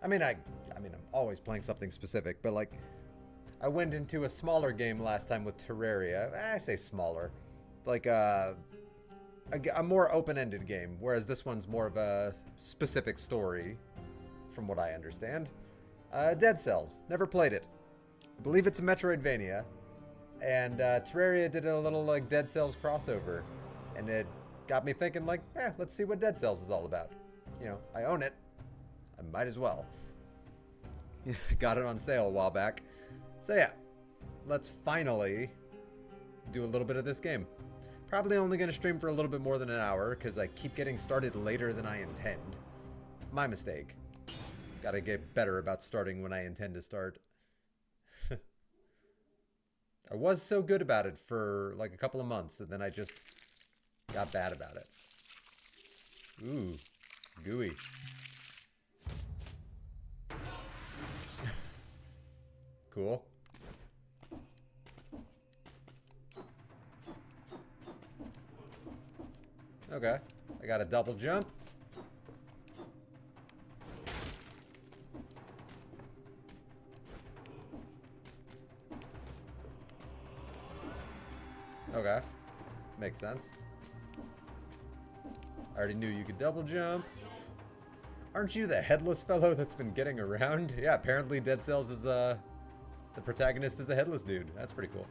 I'm always playing something specific, but like, I went into a smaller game last time with Terraria. I say smaller, like a more open-ended game, whereas this one's more of a specific story, from what I understand. Dead Cells. Never played it. I believe it's a Metroidvania, and Terraria did a little like Dead Cells crossover, and it got me thinking like, let's see what Dead Cells is all about. You know, I own it. I might as well. Got it on sale a while back. So yeah, let's finally do a little bit of this game. Probably only going to stream for a little bit more than an hour because I keep getting started later than I intend. My mistake. Gotta get better about starting when I intend to start. I was so good about it for like a couple of months, and then I just got bad about it. Ooh, gooey. Cool. Okay, I got a double jump. Okay, makes sense. I already knew you could double jump. Aren't you the headless fellow that's been getting around? Yeah, apparently Dead Cells is, the protagonist is a headless dude. That's pretty cool.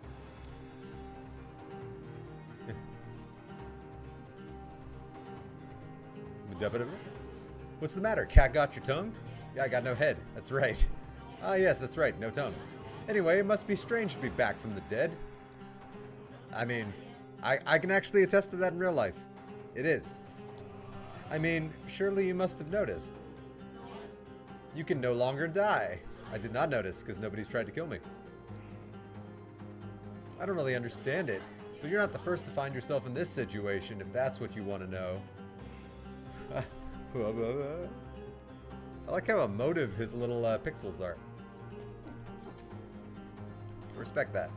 What's the matter? Cat got your tongue? Yeah, I got no head. That's right. Ah, yes, that's right. No tongue. Anyway, it must be strange to be back from the dead. I mean, I can actually attest to that in real life. It is. I mean, surely you must have noticed. You can no longer die. I did not notice because nobody's tried to kill me. I don't really understand it, but you're not the first to find yourself in this situation if that's what you want to know. I like how emotive his little pixels are. Respect that.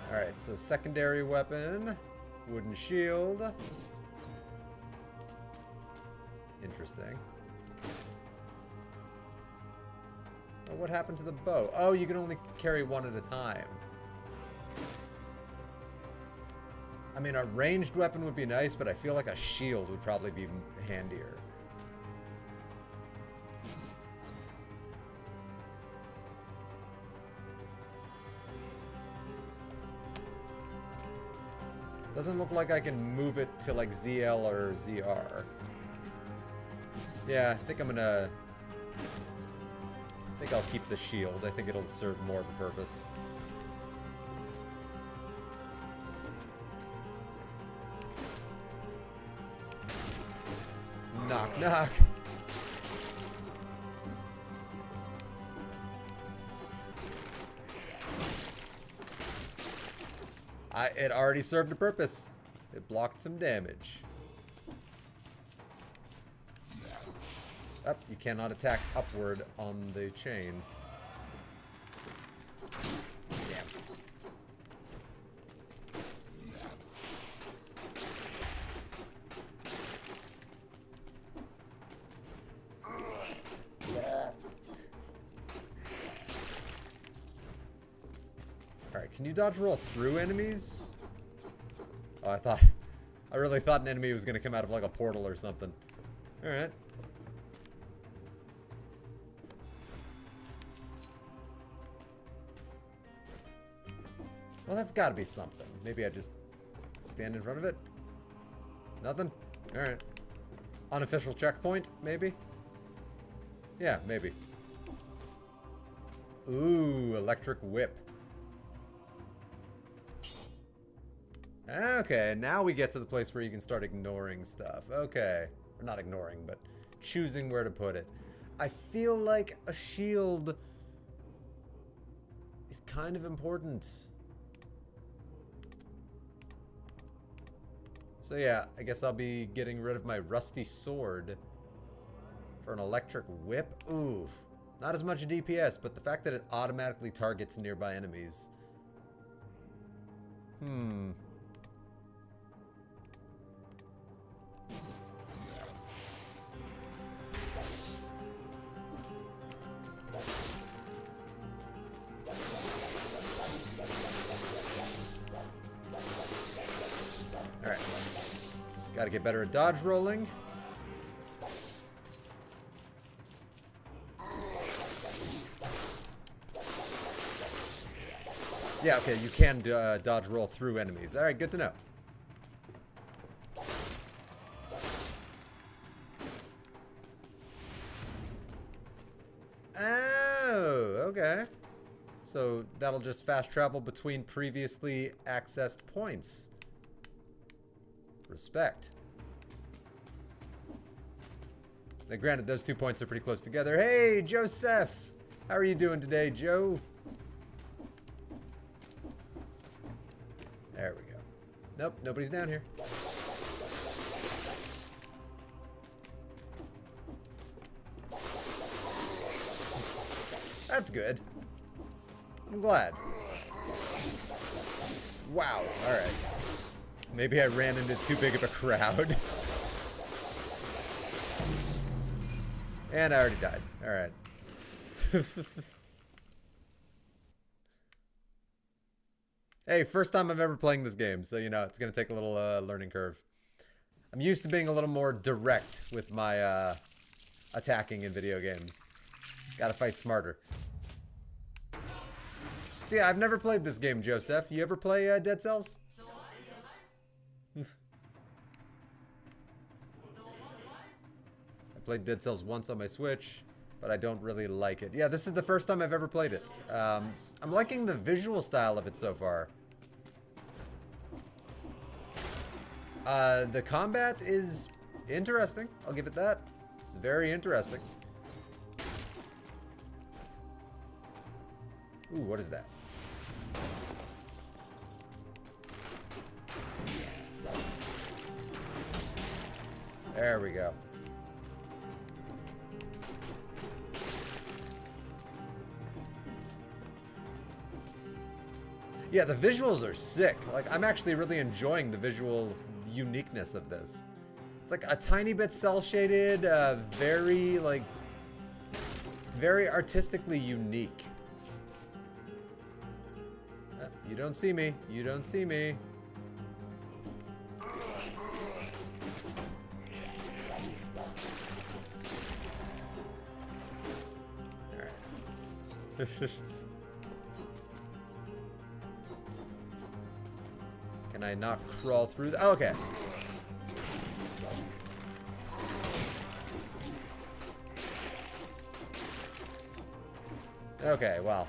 Alright, so secondary weapon, wooden shield. Interesting. Oh, what happened to the bow? Oh, you can only carry one at a time. I mean, a ranged weapon would be nice, but I feel like a shield would probably be handier. Doesn't look like I can move it to like ZL or ZR. Yeah, I think I'll keep the shield. I think it'll serve more of a purpose. Knock, knock. It already served a purpose. It blocked some damage. Oh, you cannot attack upward on the chain. Damn. Alright, can you dodge roll through enemies? Oh, I really thought an enemy was gonna come out of like a portal or something. Alright. Well, that's gotta be something. Maybe I just stand in front of it? Nothing? Alright. Unofficial checkpoint, maybe? Yeah, maybe. Ooh, electric whip. Okay, now we get to the place where you can start ignoring stuff. Okay. Or not ignoring, but choosing where to put it. I feel like a shield is kind of important. So yeah, I guess I'll be getting rid of my rusty sword for an electric whip. Ooh, not as much DPS, but the fact that it automatically targets nearby enemies. Gotta get better at dodge rolling. Yeah, okay, you can dodge roll through enemies. Alright, good to know. Oh, okay. So that'll just fast travel between previously accessed points. Respect. Now, granted, those 2 points are pretty close together. Hey, Joseph! How are you doing today, Joe? There we go. Nope, nobody's down here. That's good. I'm glad. Wow, alright. Maybe I ran into too big of a crowd. And I already died. Alright. Hey, first time I'm ever playing this game, so you know, it's gonna take a little learning curve. I'm used to being a little more direct with my attacking in video games. Gotta fight smarter. So yeah, I've never played this game, Joseph. You ever play Dead Cells? I played Dead Cells once on my Switch, but I don't really like it. Yeah, this is the first time I've ever played it. I'm liking the visual style of it so far. The combat is interesting. I'll give it that. It's very interesting. Ooh, what is that? There we go. Yeah, the visuals are sick. Like, I'm actually really enjoying the visual uniqueness of this. It's like a tiny bit cel-shaded, very, like, very artistically unique. You don't see me. You don't see me. Alright. Can I not crawl through the— oh, okay. Okay, well.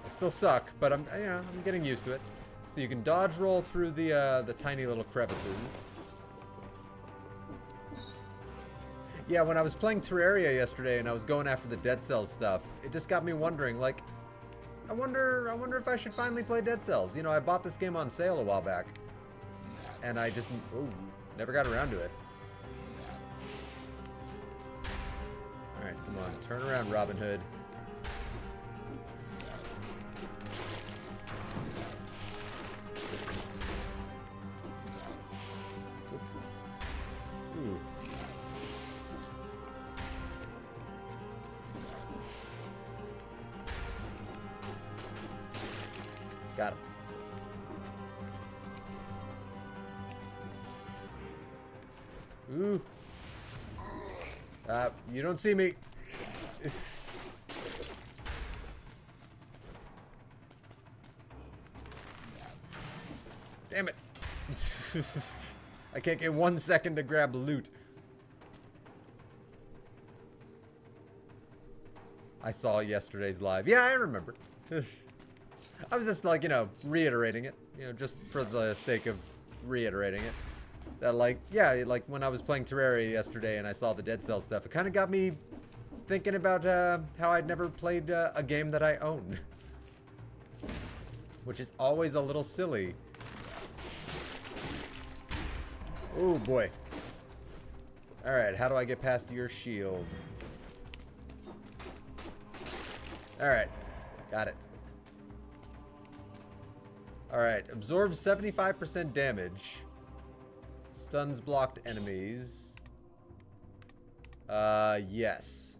I still suck, but I'm getting used to it. So you can dodge roll through the tiny little crevices. Yeah, when I was playing Terraria yesterday and I was going after the Dead Cells stuff, it just got me wondering, like, I wonder if I should finally play Dead Cells. You know, I bought this game on sale a while back, and I just never got around to it. All right, come on, turn around, Robin Hood. Ooh. Got him. Ooh. You don't see me. Damn it. I can't get 1 second to grab loot. I saw yesterday's live. Yeah, I remember. I was just like, you know, reiterating it. You know, just for the sake of reiterating it. That, like, yeah, like when I was playing Terraria yesterday and I saw the Dead Cell stuff, it kind of got me thinking about how I'd never played a game that I own. Which is always a little silly. Oh boy. Alright, how do I get past your shield? Alright, got it. Alright, absorbs 75% damage. Stuns blocked enemies. Yes.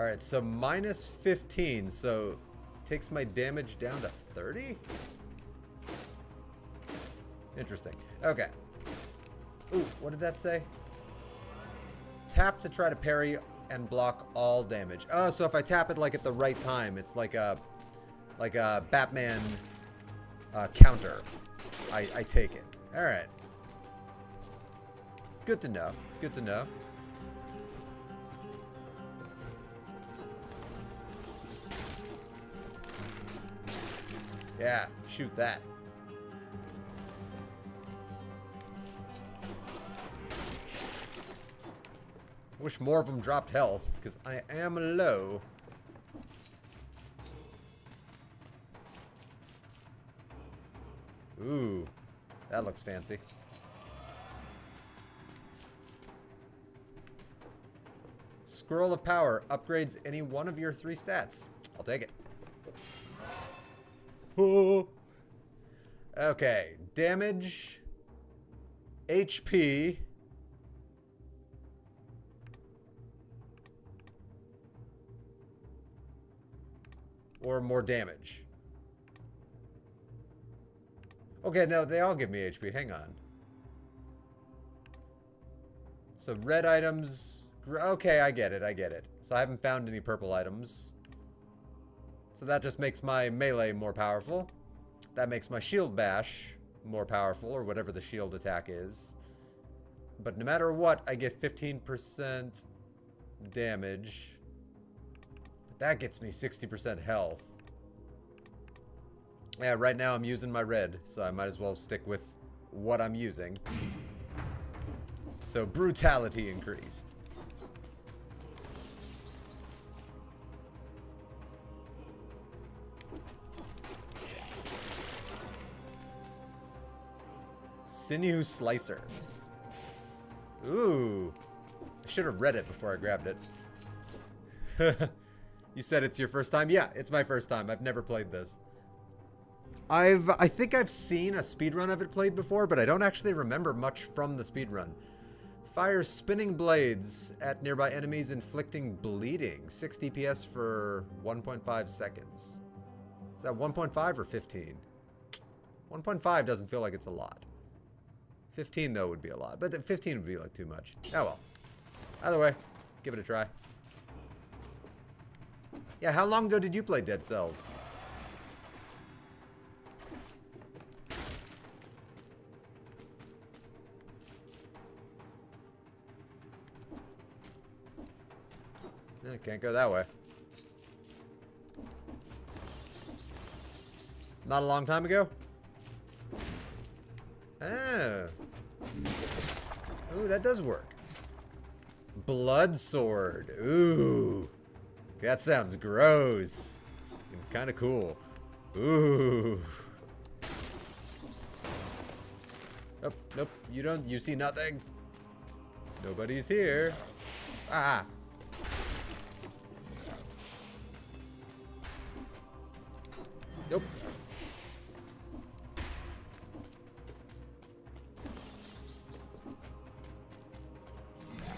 Alright, so minus 15, so takes my damage down to 30? Interesting. Okay. Ooh, what did that say? Tap to try to parry and block all damage. Oh, so if I tap it like at the right time, it's like a Batman counter. I take it. Alright. Good to know. Good to know. Yeah, shoot that. Wish more of them dropped health, because I am low. Ooh, that looks fancy. Scroll of Power upgrades any one of your 3 stats. I'll take it. Oh. Okay, damage, HP, or more damage. Okay, no, they all give me HP. Hang on. So red items. Okay, I get it. I get it. So I haven't found any purple items. So that just makes my melee more powerful. That makes my shield bash more powerful, or whatever the shield attack is. But no matter what, I get 15% damage. But that gets me 60% health. Yeah, right now I'm using my red, so I might as well stick with what I'm using. So brutality increased. Sinew Slicer. Ooh. I should have read it before I grabbed it. You said it's your first time? Yeah, it's my first time. I've never played this. I think I've seen a speedrun of it played before, but I don't actually remember much from the speedrun. Fires spinning blades at nearby enemies, inflicting bleeding. 6 DPS for 1.5 seconds. Is that 1.5 or 15? 1.5 doesn't feel like it's a lot. 15 though would be a lot, but 15 would be like too much. Oh well. Either way, give it a try. Yeah, how long ago did you play Dead Cells? Yeah, can't go that way. Not a long time ago? Oh. Ooh, that does work. Blood sword. Ooh. That sounds gross. And kind of cool. Ooh. Nope, nope. You see nothing. Nobody's here. Ah. Nope.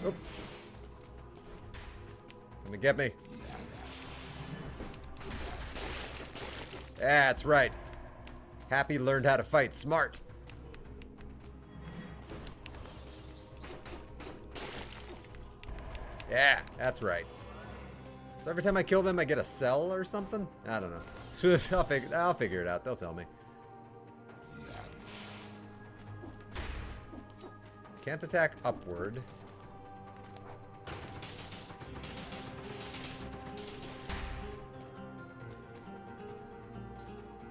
Nope. Gonna get me. That's right. Happy learned how to fight smart. Yeah, that's right. So every time I kill them, I get a cell or something? I don't know. I'll figure it out. They'll tell me. Can't attack upward.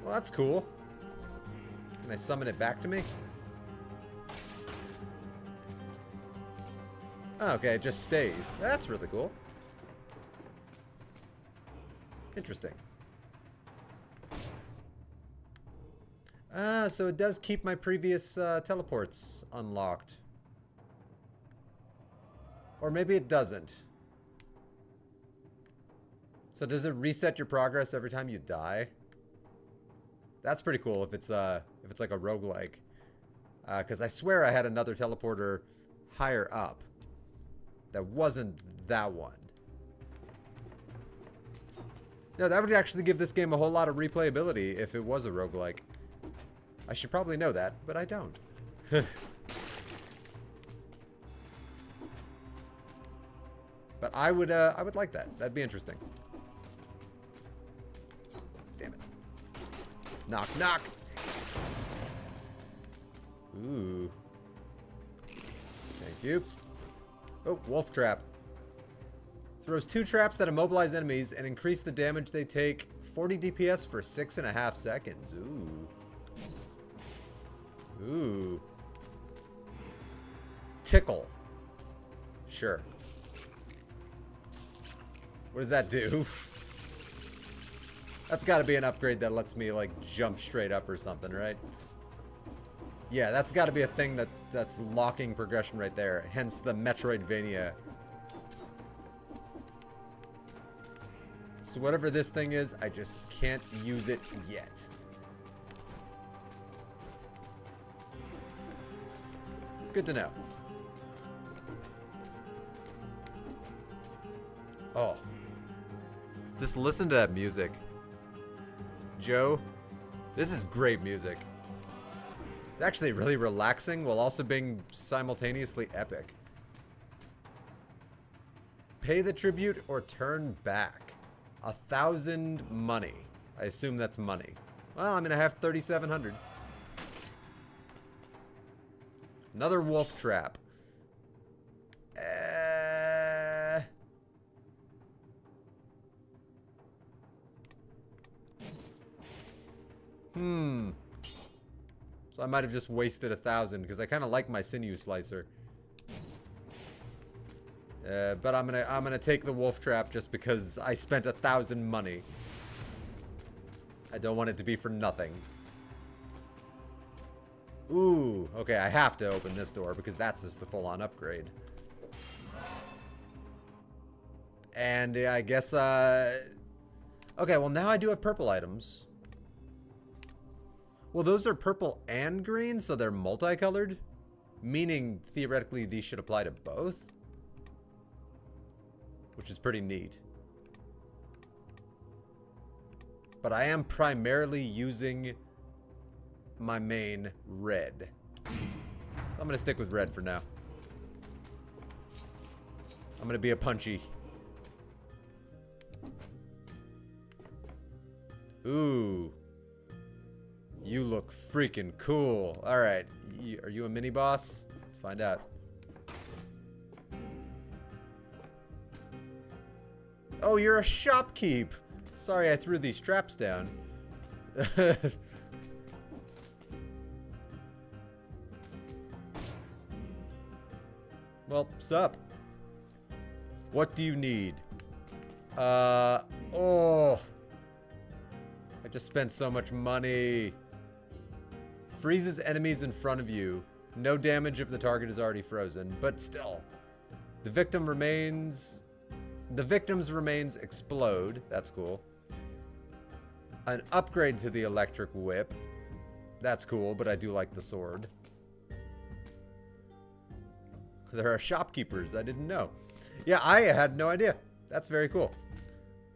Well, that's cool. Can I summon it back to me? Oh, okay, it just stays. That's really cool. Interesting. Ah, so it does keep my previous teleports unlocked. Or maybe it doesn't. So does it reset your progress every time you die? That's pretty cool if it's like a roguelike. Because I swear I had another teleporter higher up. That wasn't that one. No, that would actually give this game a whole lot of replayability if it was a roguelike. I should probably know that, but I don't. But I would like that. That'd be interesting. Damn it. Knock, knock. Ooh. Thank you. Oh, wolf trap. Throws 2 traps that immobilize enemies and increase the damage they take 40 DPS for 6.5 seconds. Ooh. Ooh. Tickle. Sure. What does that do? That's got to be an upgrade that lets me, like, jump straight up or something, right? Yeah, that's got to be a thing that's locking progression right there. Hence the Metroidvania. So whatever this thing is, I just can't use it yet. Good to know. Oh. Just listen to that music. Joe, this is great music. It's actually really relaxing while also being simultaneously epic. Pay the tribute or turn back. 1,000 money. I assume that's money. Well, I'm gonna have 3,700. Another wolf trap. So I might have just wasted 1,000 because I kind of like my sinew slicer. But I'm gonna take the wolf trap just because I spent 1,000 money. I don't want it to be for nothing. Ooh, okay, I have to open this door because that's just the full-on upgrade. And yeah, I guess, okay, well now I do have purple items. Well, those are purple and green, so they're multicolored. Meaning, theoretically, these should apply to both. Which is pretty neat. But I am primarily using my main red. So I'm gonna stick with red for now. I'm gonna be a punchy. Ooh. You look freaking cool. Alright. Are you a mini boss? Let's find out. Oh, you're a shopkeep. Sorry I threw these traps down. Well, sup? What do you need? Oh. I just spent so much money. Freezes enemies in front of you. No damage if the target is already frozen, but still. The victim's remains explode. That's cool. An upgrade to the electric whip. That's cool, but I do like the sword. There are shopkeepers. I didn't know. Yeah, I had no idea. That's very cool.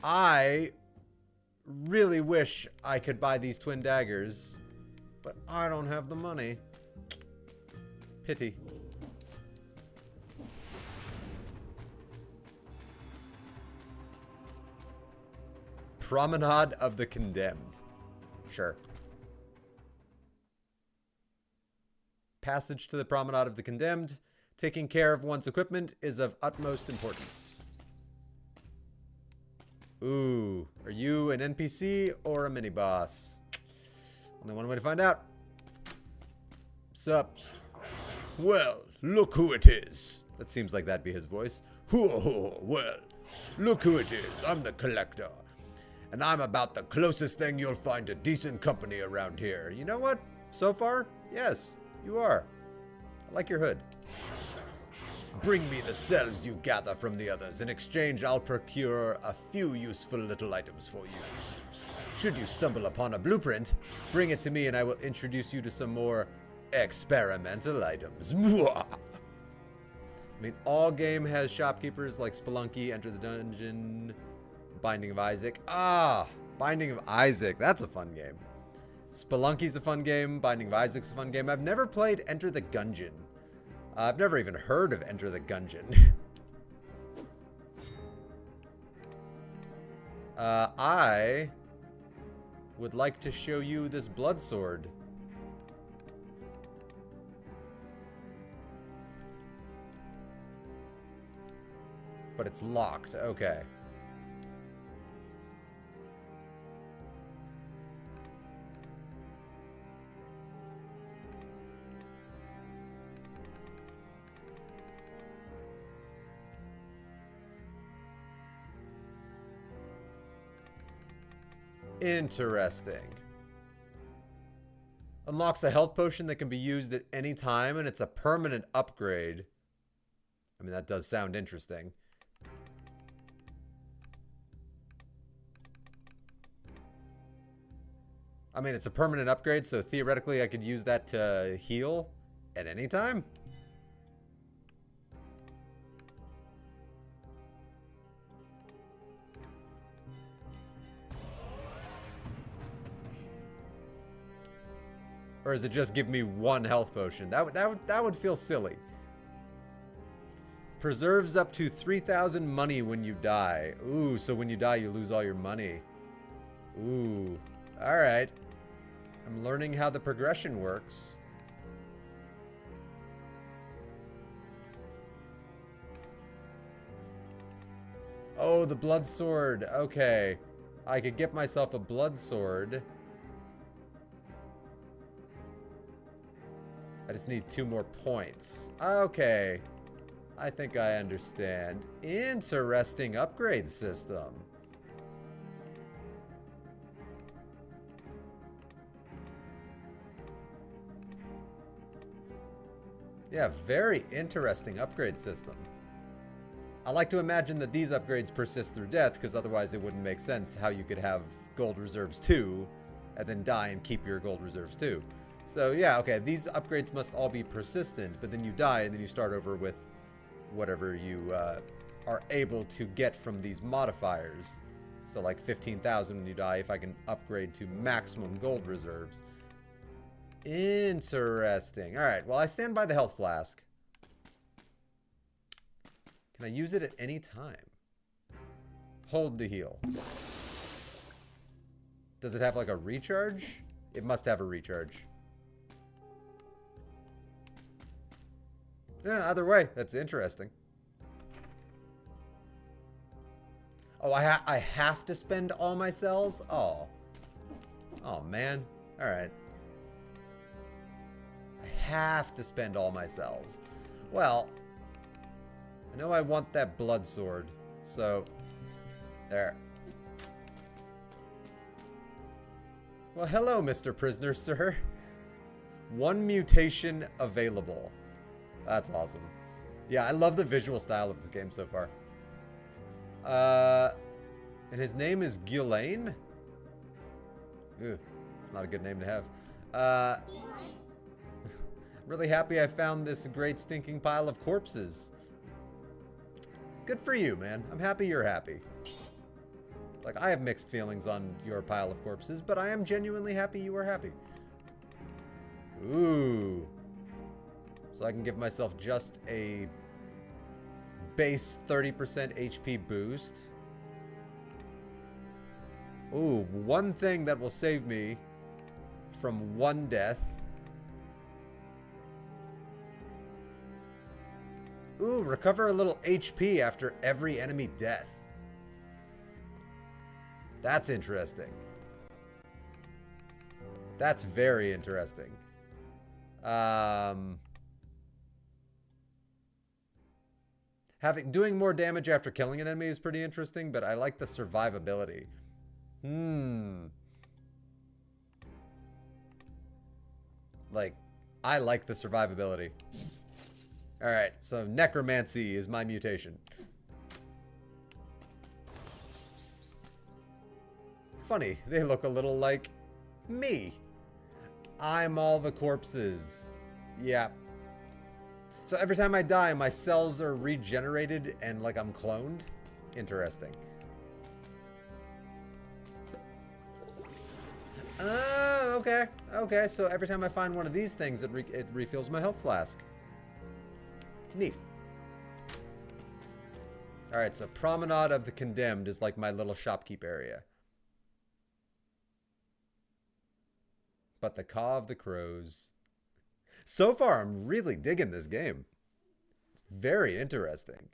I really wish I could buy these twin daggers, but I don't have the money. Pity. Promenade of the Condemned. Sure. Passage to the Promenade of the Condemned. Taking care of one's equipment is of utmost importance. Ooh, are you an NPC or a mini-boss? Only one way to find out. Sup? Well, look who it is. That seems like that'd be his voice. Well, look who it is. I'm the collector. And I'm about the closest thing you'll find to decent company around here. You know what? So far, yes, you are. I like your hood. Bring me the cells you gather from the others. In exchange, I'll procure a few useful little items for you. Should you stumble upon a blueprint, bring it to me and I will introduce you to some more experimental items. I mean, all game has shopkeepers like Spelunky, Enter the Dungeon, Binding of Isaac. Ah, Binding of Isaac. That's a fun game. Spelunky's a fun game. Binding of Isaac's a fun game. I've never played Enter the Gungeon. I've never even heard of Enter the Gungeon. I would like to show you this blood sword. But it's locked. Okay. Interesting. Unlocks a health potion that can be used at any time, and it's a permanent upgrade. I mean, that does sound interesting. I mean, it's a permanent upgrade, so theoretically I could use that to heal at any time. Or does it just give me one health potion? That would feel silly. Preserves up to 3,000 money when you die. Ooh, so when you die, you lose all your money. Ooh, all right. I'm learning how the progression works. Oh, the blood sword. Okay. I could get myself a blood sword. I just need 2 more points. Okay. I think I understand. Interesting upgrade system. Yeah, very interesting upgrade system. I like to imagine that these upgrades persist through death, because otherwise it wouldn't make sense how you could have gold reserves 2 and then die and keep your gold reserves 2. So yeah, okay, these upgrades must all be persistent, but then you die and then you start over with whatever you are able to get from these modifiers. So like 15,000 when you die if I can upgrade to maximum gold reserves. Interesting. Alright, well I stand by the health flask. Can I use it at any time? Hold to heal. Does it have like a recharge? It must have a recharge. Yeah, either way, that's interesting. Oh, I have to spend all my cells? Oh. Oh, man. Alright. I have to spend all my cells. Well, I know I want that blood sword, so there. Well, hello, Mr. Prisoner, sir. 1 mutation available. That's awesome. Yeah, I love the visual style of this game so far. And his name is Ghislaine? Ew, it's not a good name to have. I'm really happy I found this great stinking pile of corpses. Good for you, man. I'm happy you're happy. Like, I have mixed feelings on your pile of corpses, but I am genuinely happy you are happy. Ooh. So I can give myself just a base 30% HP boost. Ooh, one thing that will save me from 1 death. Ooh, recover a little HP after every enemy death. That's interesting. That's very interesting. Doing more damage after killing an enemy is pretty interesting, but I like the survivability. Like, I like the survivability. Alright, so necromancy is my mutation. Funny, they look a little like me. I'm all the corpses. Yeah. So every time I die, my cells are regenerated and like I'm cloned? Interesting. Oh, okay. Okay, so every time I find one of these things, it refills my health flask. Neat. Alright, so Promenade of the Condemned is like my little shopkeep area. But the Caw of the Crows. So far, I'm really digging this game. It's very interesting.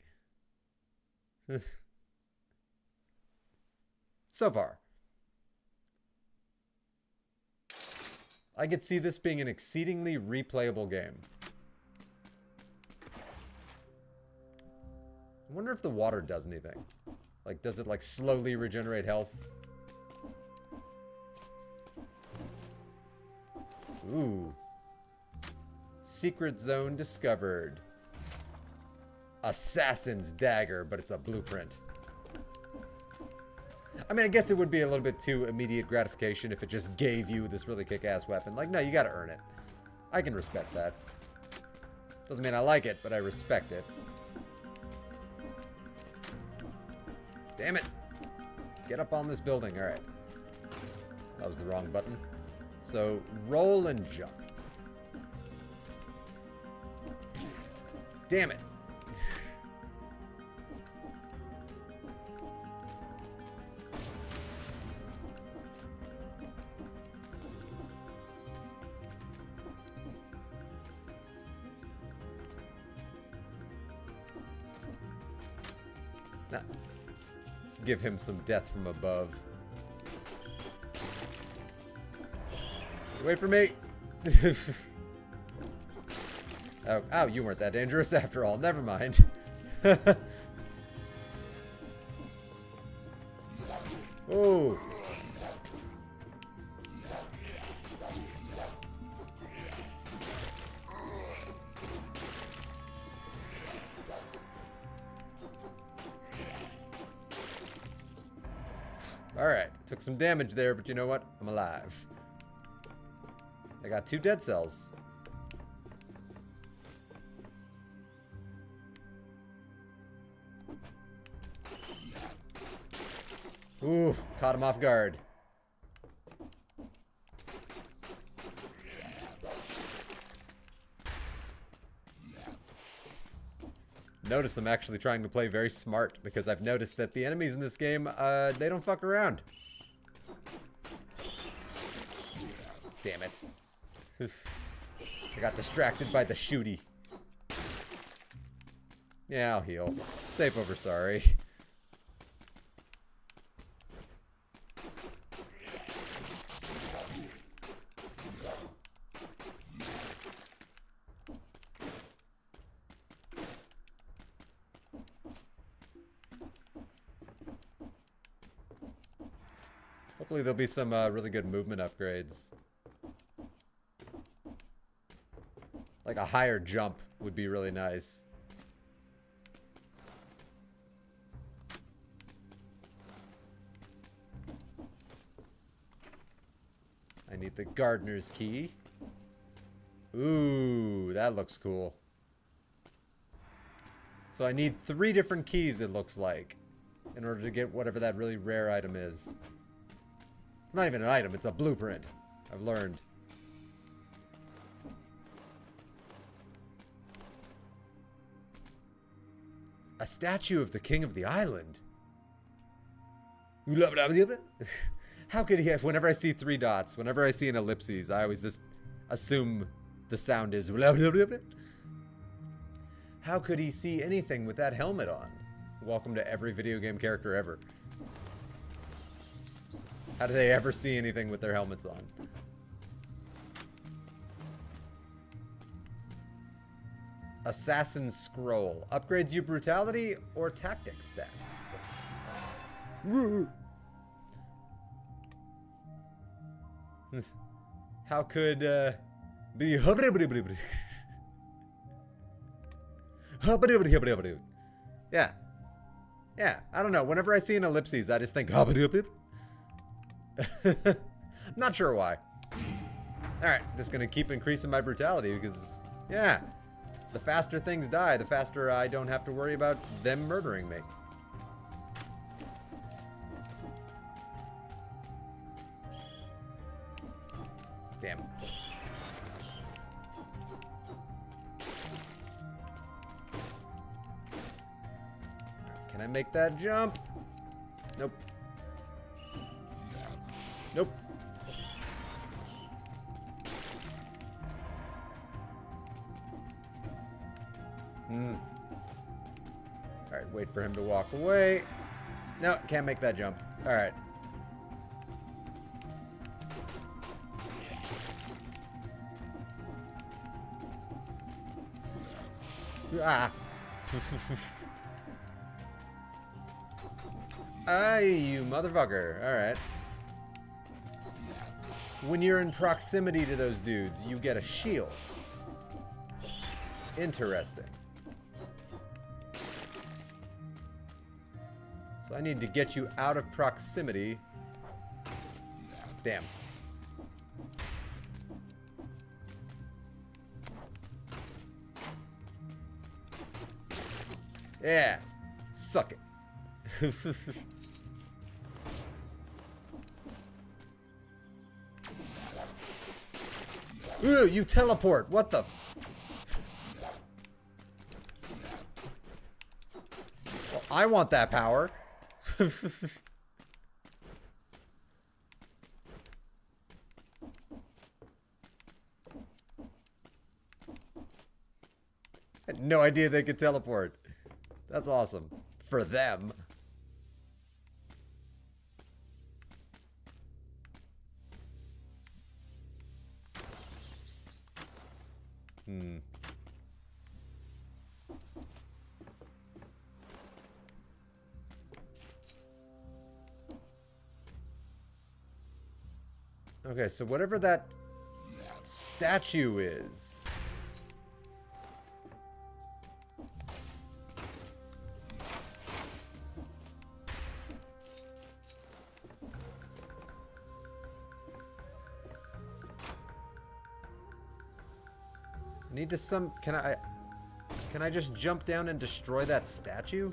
So far. I could see this being an exceedingly replayable game. I wonder if the water does anything. Like, does it, like, slowly regenerate health? Ooh. Secret zone discovered. Assassin's dagger, but it's a blueprint. I mean, I guess it would be a little bit too immediate gratification if it just gave you this really kick-ass weapon. Like, no, you gotta earn it. I can respect that. Doesn't mean I like it, but I respect it. Damn it. Get up on this building. Alright. That was the wrong button. So, roll and jump. Damn it. Nah. Let's give him some death from above. Wait for me. Oh, you weren't that dangerous after all. Never mind. Oh. Alright, took some damage there, but you know what? I'm alive. I got 2 dead cells. Ooh, caught him off guard. Notice I'm actually trying to play very smart because I've noticed that the enemies in this game, they don't fuck around. Damn it. I got distracted by the shooty. Yeah, I'll heal. Safe over sorry. Hopefully there'll be some really good movement upgrades. Like a higher jump would be really nice. I need the gardener's key. Ooh, that looks cool. So I need 3 different keys, it looks like, in order to get whatever that really rare item is. It's not even an item, it's a blueprint. I've learned. A statue of the king of the island. How could he have, whenever I see 3 dots, whenever I see an ellipses, I always just assume the sound is. How could he see anything with that helmet on? Welcome to every video game character ever. How do they ever see anything with their helmets on? Assassin's Scroll. Upgrades your brutality or tactics stat. How could be Yeah. Yeah, I don't know. Whenever I see an ellipses, I just think Not sure why. Alright, just gonna keep increasing my brutality because, yeah, the faster things die, the faster I don't have to worry about them murdering me. Damn. Can I make that jump? Nope. Nope. Alright, wait for him to walk away. No, can't make that jump. Alright. Ah. Ay, you motherfucker. Alright. When you're in proximity to those dudes, you get a shield. Interesting. So I need to get you out of proximity. Damn. Yeah. Suck it. Ooh, you teleport. What the? Well, I want that power. I had no idea they could teleport. That's awesome. For them. Okay, so whatever that statue is. I need to can I just jump down and destroy that statue?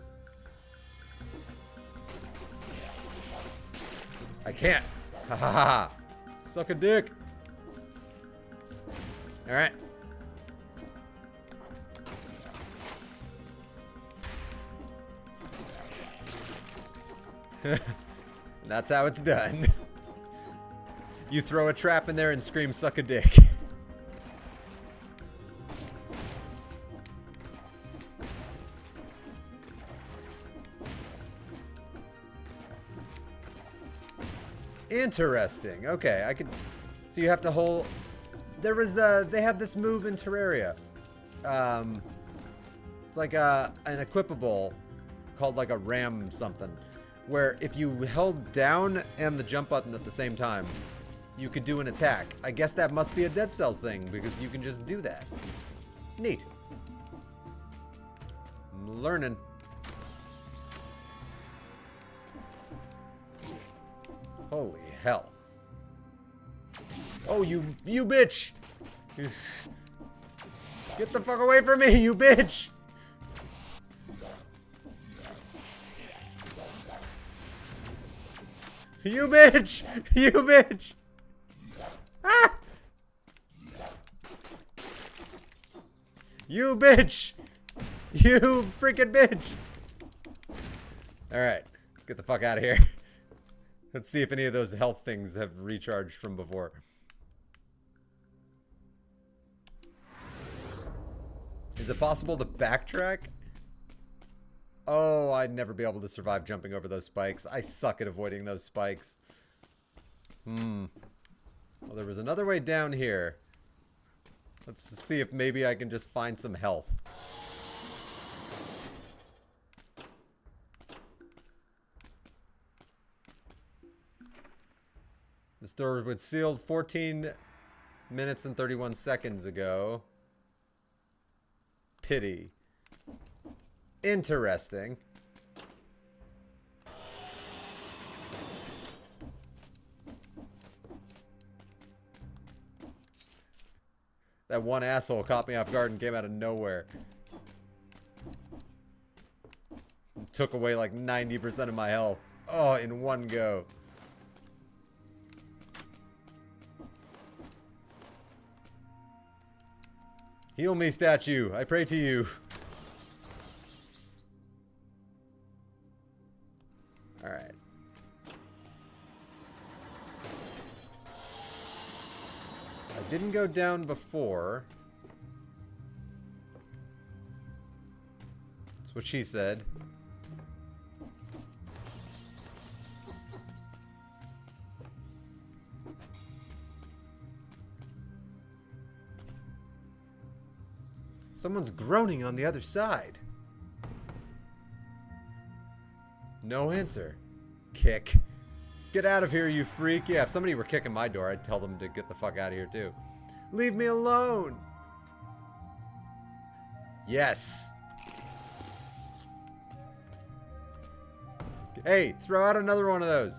I can't. Ha ha ha. Suck a dick. All right. That's how it's done. You throw a trap in there and scream, suck a dick. Interesting. Okay, I could. So you have to hold. There was they had this move in Terraria. It's like an equipable called like a ram something, where if you held down and the jump button at the same time, you could do an attack. I guess that must be a Dead Cells thing because you can just do that. Neat. I'm learning. Holy hell. Oh, you bitch! Get the fuck away from me, you bitch! You bitch! You bitch! Ah! You bitch! You freaking bitch! Alright, let's get the fuck out of here. Let's see if any of those health things have recharged from before. Is it possible to backtrack? Oh, I'd never be able to survive jumping over those spikes. I suck at avoiding those spikes. Well, there was another way down here. Let's see if maybe I can just find some health. This door was sealed 14 minutes and 31 seconds ago. Pity. Interesting. That one asshole caught me off guard and came out of nowhere. Took away like 90% of my health. Oh, in one go. Heal me, statue. I pray to you. Alright. I didn't go down before. That's what she said. Someone's groaning on the other side. No answer. Kick. Get out of here, you freak. Yeah, if somebody were kicking my door, I'd tell them to get the fuck out of here, too. Leave me alone. Yes. Hey, throw out another one of those.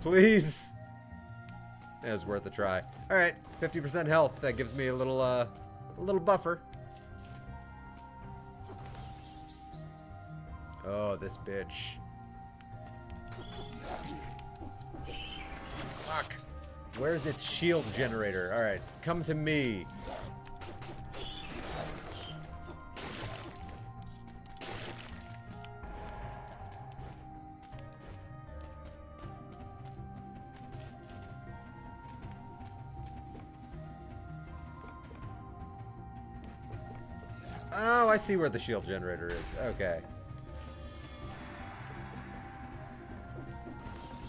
Please. It was worth a try. Alright, 50% health. That gives me a little buffer. Oh, this bitch. Fuck. Where's its shield generator? Alright, come to me. Oh, I see where the shield generator is. Okay.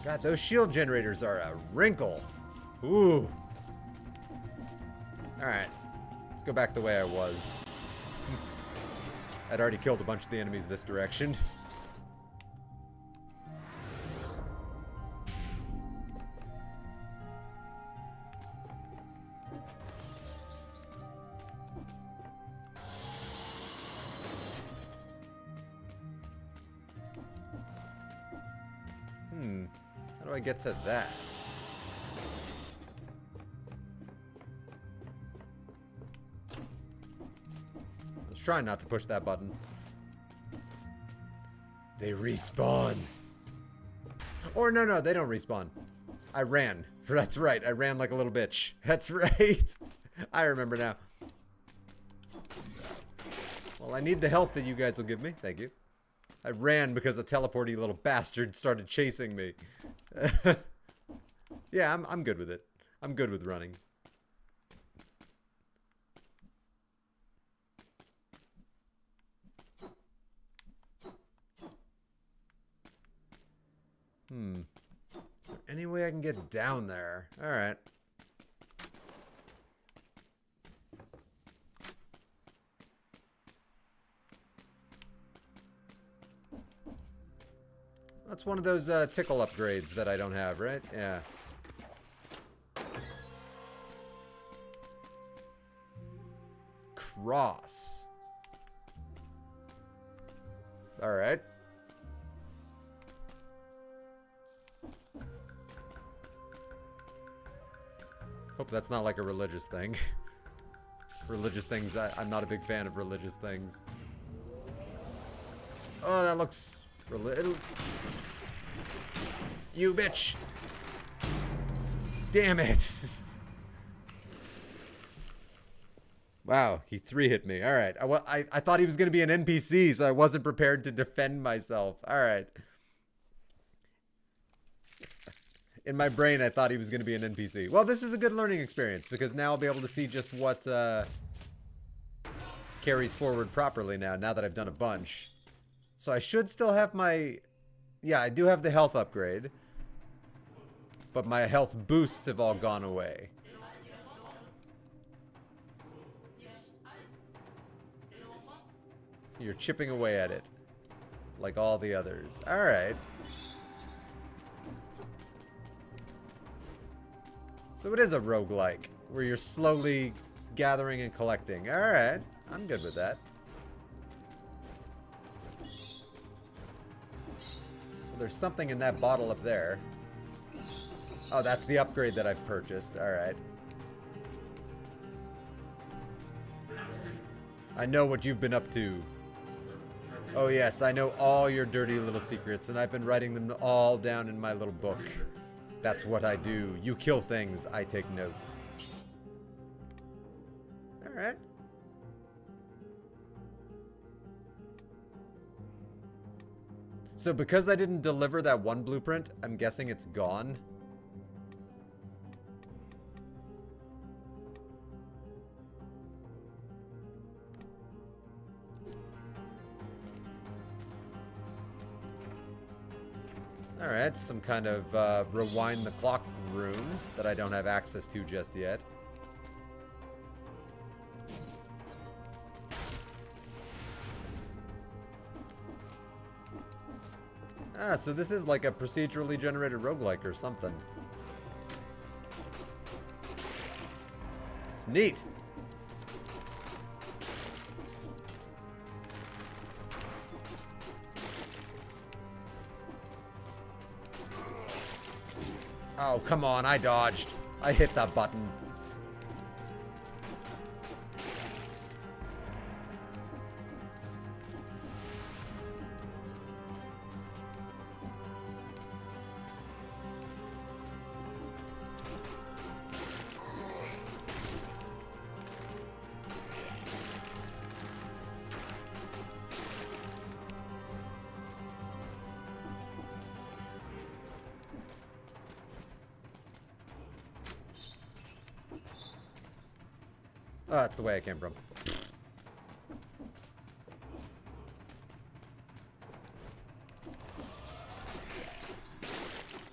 God, those shield generators are a wrinkle. Ooh. Alright. Let's go back the way I was. I'd already killed a bunch of the enemies this direction. How do I get to that? I was trying not to push that button. They respawn. Or no, they don't respawn. I ran. That's right, I ran like a little bitch. That's right. I remember now. Well, I need the health that you guys will give me. Thank you. I ran because a teleporty little bastard started chasing me. Yeah, I'm good with it. I'm good with running. Is there any way I can get down there? Alright. That's one of those tickle upgrades that I don't have, right? Yeah. Cross. Alright. Hope that's not like a religious thing. Religious things, I'm not a big fan of religious things. Oh, that looks... You bitch! Damn it! Wow, he 3-hit me. Alright, I thought he was going to be an NPC, so I wasn't prepared to defend myself. Alright. In my brain, I thought he was going to be an NPC. Well, this is a good learning experience, because now I'll be able to see just what carries forward properly now that I've done a bunch. So I should still have my... Yeah, I do have the health upgrade. But my health boosts have all gone away. You're chipping away at it. Like all the others. Alright. So it is a roguelike, where you're slowly gathering and collecting. Alright. I'm good with that. Well, there's something in that bottle up there. Oh, that's the upgrade that I've purchased. Alright. I know what you've been up to. Oh yes, I know all your dirty little secrets, and I've been writing them all down in my little book. That's what I do. You kill things, I take notes. Alright. So because I didn't deliver that one blueprint, I'm guessing it's gone. Alright, some kind of rewind the clock room that I don't have access to just yet. Ah, so this is like a procedurally generated roguelike or something. It's neat. Oh, come on, I dodged. I hit that button. Oh, that's the way I came from.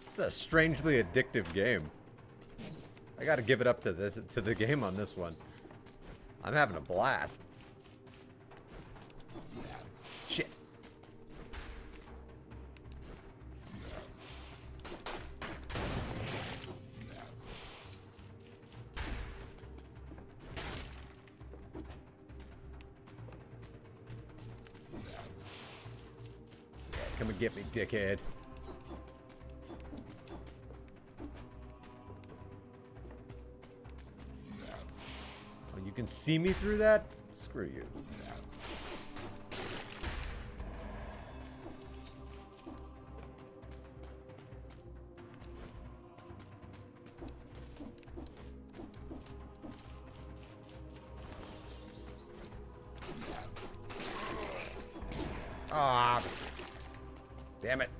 It's a strangely addictive game. I gotta give it up to the game on this one. I'm having a blast. Shit. Come and get me, dickhead. Oh, you can see me through that? Screw you. Ah. Damn it.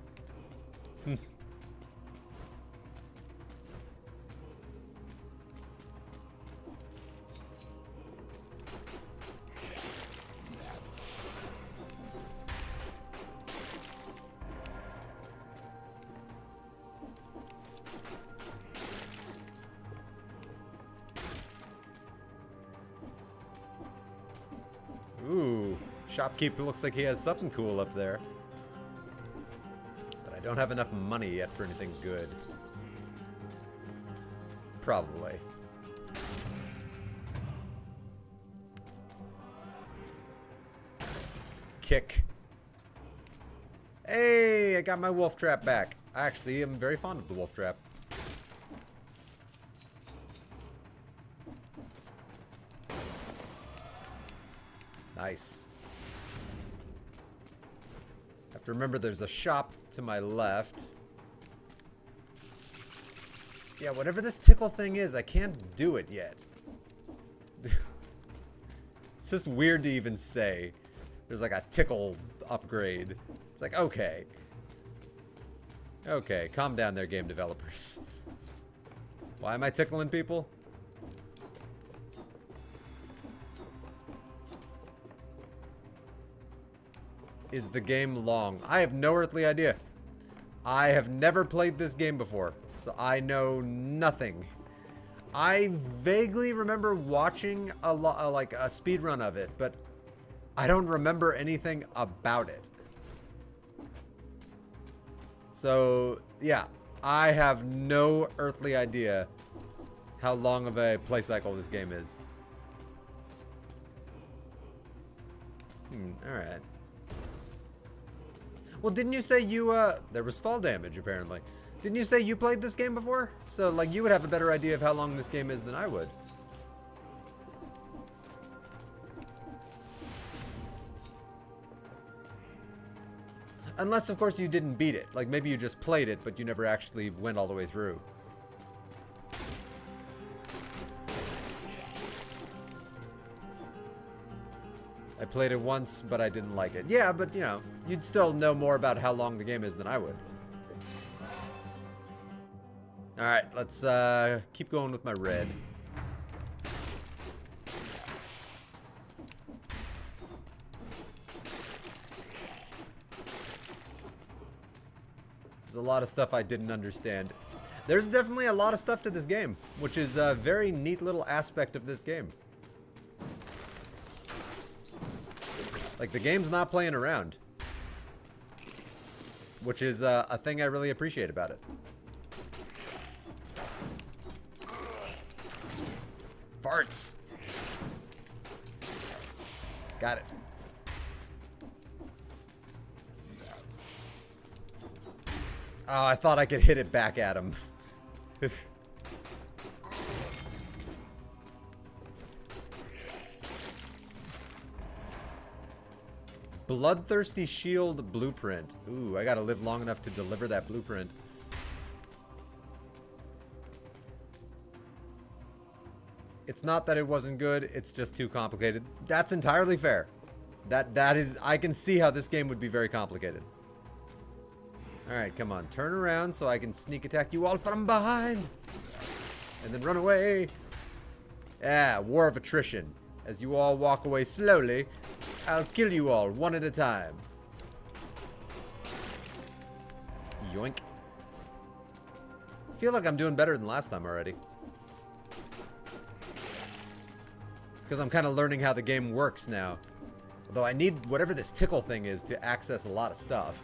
Ooh, shopkeeper looks like he has something cool up there. But I don't have enough money yet for anything good. Probably. Kick. Hey, I got my wolf trap back. I actually am very fond of the wolf trap. Nice. Have to remember there's a shop to my left. Yeah, whatever this tickle thing is, I can't do it yet. It's just weird to even say. There's like a tickle upgrade. It's like, okay. Okay, calm down there, game developers. Why am I tickling people? Is the game long? I have no earthly idea. I have never played this game before, so I know nothing. I vaguely remember watching like a speed run of it, but I don't remember anything about it. So, yeah, I have no earthly idea how long of a play cycle this game is. Alright. Well, didn't you say you, there was fall damage, apparently. Didn't you say you played this game before? So, like, you would have a better idea of how long this game is than I would. Unless, of course, you didn't beat it. Like, maybe you just played it, but you never actually went all the way through. I played it once, but I didn't like it. Yeah, but, you know, you'd still know more about how long the game is than I would. Alright, let's keep going with my red. There's a lot of stuff I didn't understand. There's definitely a lot of stuff to this game, which is a very neat little aspect of this game. Like, the game's not playing around. Which is a thing I really appreciate about it. Farts! Got it. Oh, I thought I could hit it back at him. Bloodthirsty Shield Blueprint. Ooh, I gotta live long enough to deliver that blueprint. It's not that it wasn't good, it's just too complicated. That's entirely fair. That is, I can see how this game would be very complicated. Alright, come on, turn around so I can sneak attack you all from behind. And then run away. Yeah, war of attrition. As you all walk away slowly, I'll kill you all one at a time. Yoink. I feel like I'm doing better than last time already. Because I'm kind of learning how the game works now. Although I need whatever this tickle thing is to access a lot of stuff.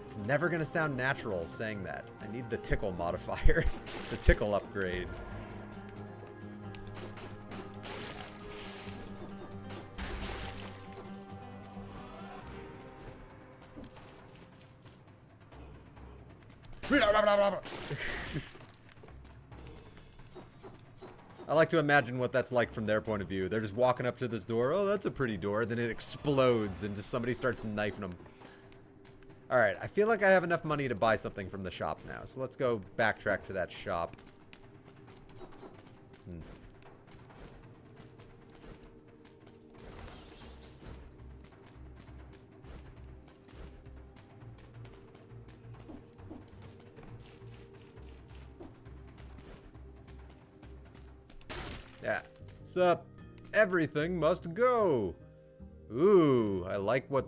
It's never going to sound natural saying that. I need the tickle modifier. The tickle upgrade. I like to imagine what that's like from their point of view. They're just walking up to this door. Oh, that's a pretty door. Then it explodes and just somebody starts knifing them. Alright, I feel like I have enough money to buy something from the shop now. So let's go backtrack to that shop. Yeah. Sup? Everything must go. Ooh, I like what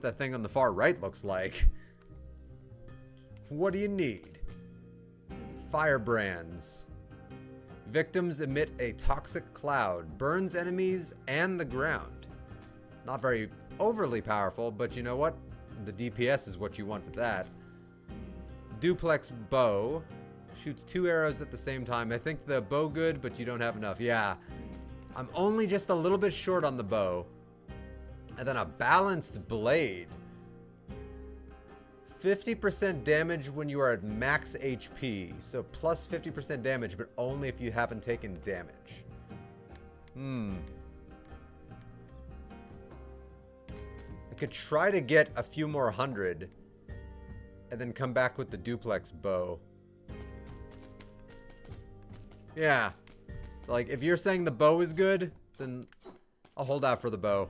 that thing on the far right looks like. What do you need? Firebrands. Victims emit a toxic cloud, burns enemies and the ground. Not very overly powerful, but you know what? The DPS is what you want with that. Duplex bow. Shoots 2 arrows at the same time. I think the bow good, but you don't have enough. Yeah. I'm only just a little bit short on the bow. And then a balanced blade. 50% damage when you are at max HP. So plus 50% damage, but only if you haven't taken damage. I could try to get a few more hundred. And then come back with the duplex bow. Yeah. Like, if you're saying the bow is good, then I'll hold out for the bow.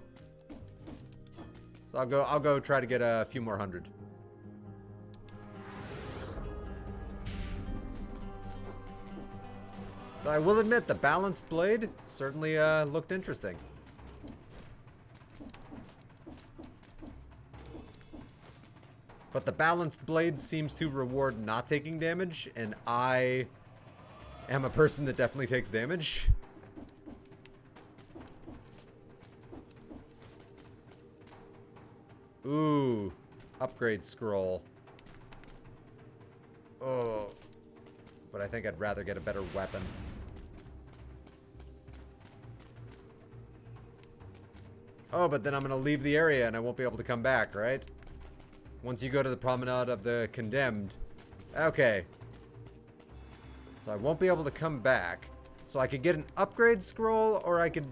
So I'll go try to get a few more hundred. But I will admit, the balanced blade certainly looked interesting. But the balanced blade seems to reward not taking damage, and I am a person that definitely takes damage. Ooh, upgrade scroll. Oh, but I think I'd rather get a better weapon. Oh, but then I'm gonna leave the area and I won't be able to come back, right? Once you go to the Promenade of the Condemned. Okay. So I won't be able to come back. So I could get an upgrade scroll, or I could...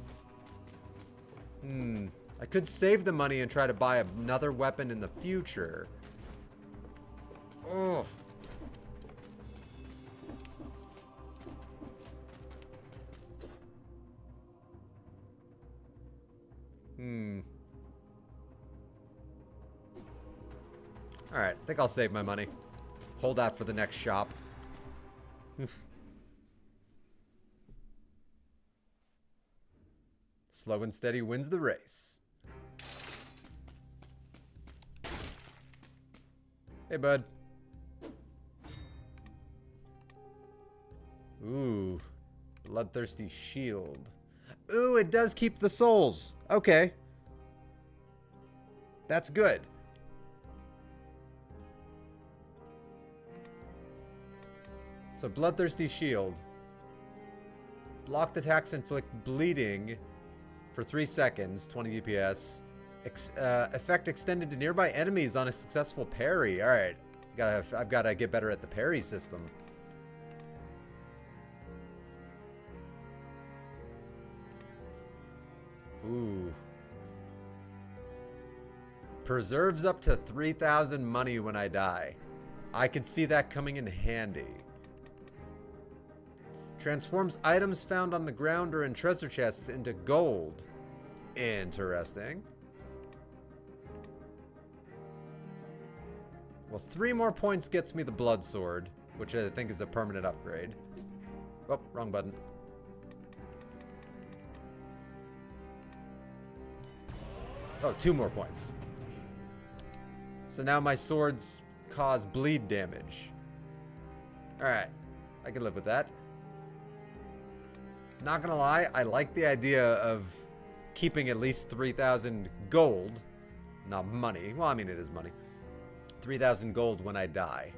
I could save the money and try to buy another weapon in the future. Ugh. Alright, I think I'll save my money. Hold out for the next shop. Slow and steady wins the race. Hey, bud. Ooh. Bloodthirsty shield. Ooh, it does keep the souls. Okay. That's good. So, bloodthirsty shield. Blocked attacks inflict bleeding for 3 seconds, 20 DPS. Effect extended to nearby enemies on a successful parry. All right, I've got to get better at the parry system. Ooh. Preserves up to 3,000 money when I die. I could see that coming in handy. Transforms items found on the ground or in treasure chests into gold. Interesting. Well, 3 more points gets me the blood sword, which I think is a permanent upgrade. Oh, wrong button. Oh, 2 more points. So now my swords cause bleed damage. Alright, I can live with that. Not gonna lie, I like the idea of keeping at least 3,000 gold. Not money. Well, I mean, it is money. 3,000 gold when I die.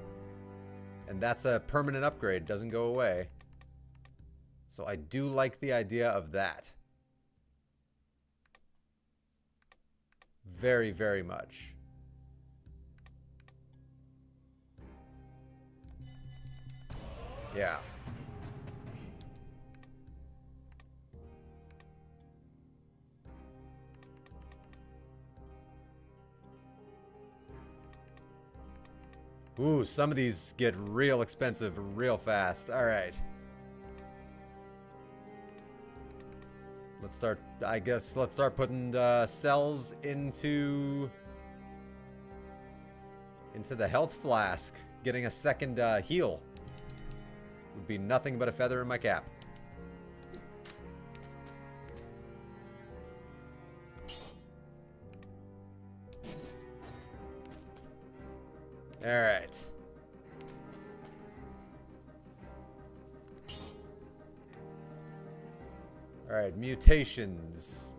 And that's a permanent upgrade. Doesn't go away. So I do like the idea of that. Very, very much. Yeah. Ooh, some of these get real expensive real fast. All right. Let's start, I guess, let's start putting cells into the health flask. Getting a second heal would be nothing but a feather in my cap. All right. All right, mutations.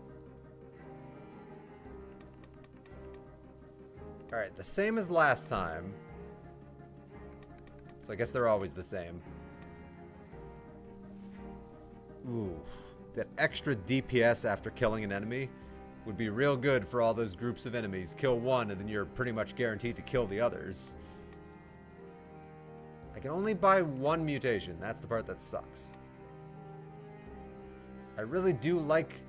All right, the same as last time. So I guess they're always the same. Ooh, that extra DPS after killing an enemy would be real good for all those groups of enemies. Kill one and then you're pretty much guaranteed to kill the others. I can only buy 1 mutation. That's the part that sucks. I really do like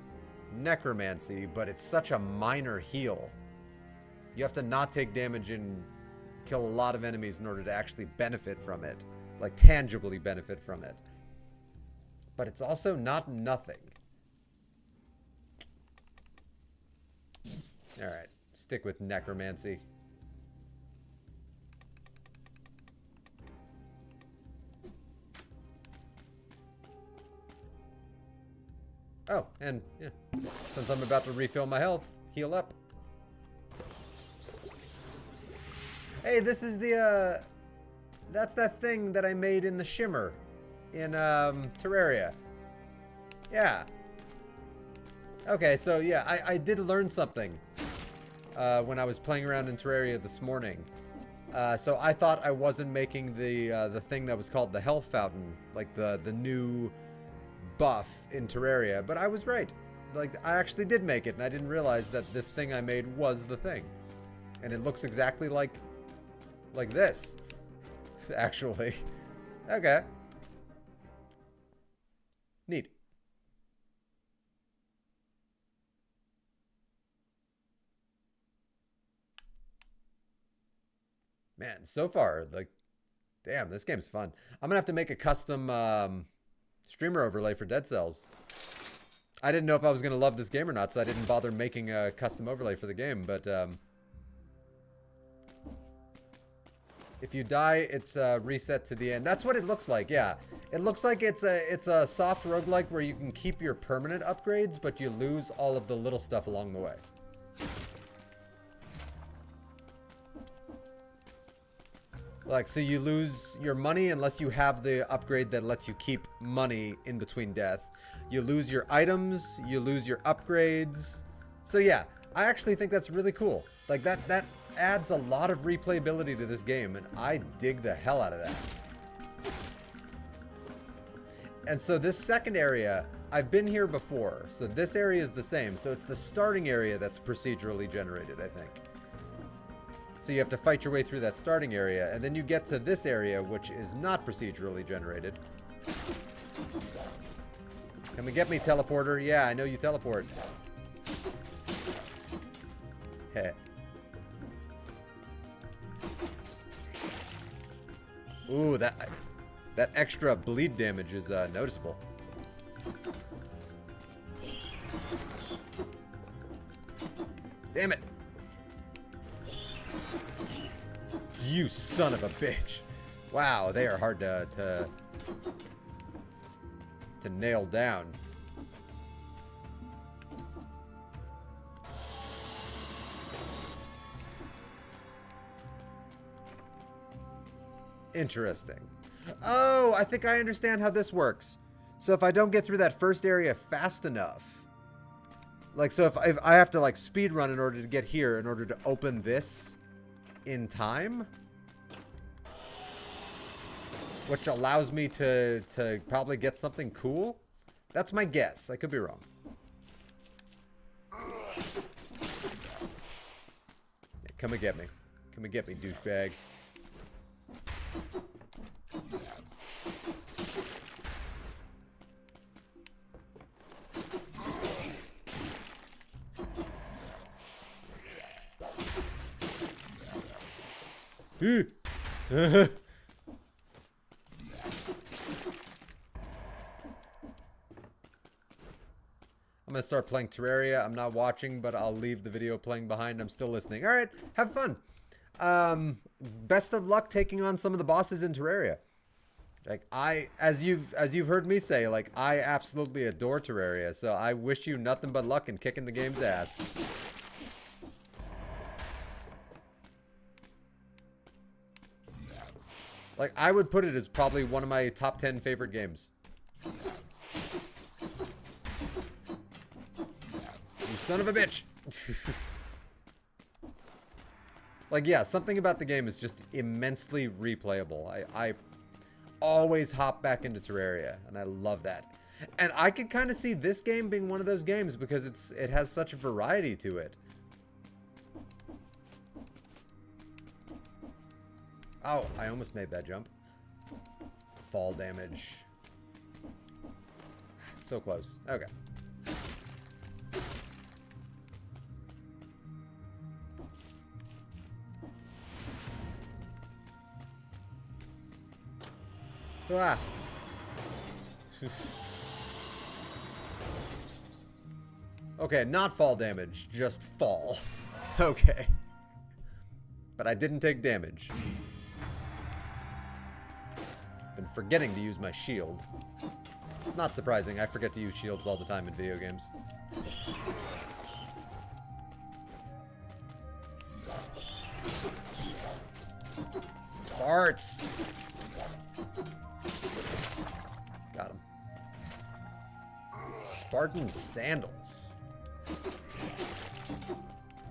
necromancy, but it's such a minor heal. You have to not take damage and kill a lot of enemies in order to actually benefit from it. Like, tangibly benefit from it. But it's also not nothing. Alright, stick with necromancy. Oh, and yeah, since I'm about to refill my health, heal up. Hey, this is the, that's that thing that I made in the Shimmer in, Terraria. Yeah. Okay, so yeah, I did learn something when I was playing around in Terraria this morning. So I thought I wasn't making the thing that was called the health fountain, like the new buff in Terraria, but I was right. Like, I actually did make it, and I didn't realize that this thing I made was the thing. And it looks exactly like this, actually. Okay. Neat. Man, so far, like, damn, this game's fun. I'm gonna have to make a custom streamer overlay for Dead Cells. I didn't know if I was gonna love this game or not, so I didn't bother making a custom overlay for the game, but if you die, it's reset to the end. That's what it looks like, yeah. It looks like it's a soft roguelike where you can keep your permanent upgrades, but you lose all of the little stuff along the way. Like, so you lose your money unless you have the upgrade that lets you keep money in between death. You lose your items, you lose your upgrades. So yeah, I actually think that's really cool. Like, that adds a lot of replayability to this game, and I dig the hell out of that. And so this second area, I've been here before, so this area is the same. So it's the starting area that's procedurally generated, I think. So you have to fight your way through that starting area, and then you get to this area, which is not procedurally generated. Come and get me, teleporter. Yeah, I know you teleport. Heh. Ooh, that extra bleed damage is noticeable. Damn it. You son of a bitch. Wow, they are hard to nail down. Interesting. Oh, I think I understand how this works. So if I don't get through that first area fast enough, like, so if I have to like speed run in order to get here in order to open this in time, which allows me to probably get something cool. That's my guess. I could be wrong. Yeah, come and get me. Come and get me, douchebag. I'm gonna start playing Terraria. I'm not watching, but I'll leave the video playing behind. I'm still listening. All right, have fun. Best of luck taking on some of the bosses in Terraria. Like, as you've heard me say, like, I absolutely adore Terraria. So I wish you nothing but luck in kicking the game's ass. Like, I would put it as probably one of my top 10 favorite games. You son of a bitch! Like, yeah, something about the game is just immensely replayable. I always hop back into Terraria, and I love that. And I could kind of see this game being one of those games because it has such a variety to it. Oh, I almost made that jump. Fall damage. So close. Okay. Ah. Okay, not fall damage, just fall. Okay. But I didn't take damage. Been forgetting to use my shield. Not surprising, I forget to use shields all the time in video games. Farts! Got him. Spartan sandals.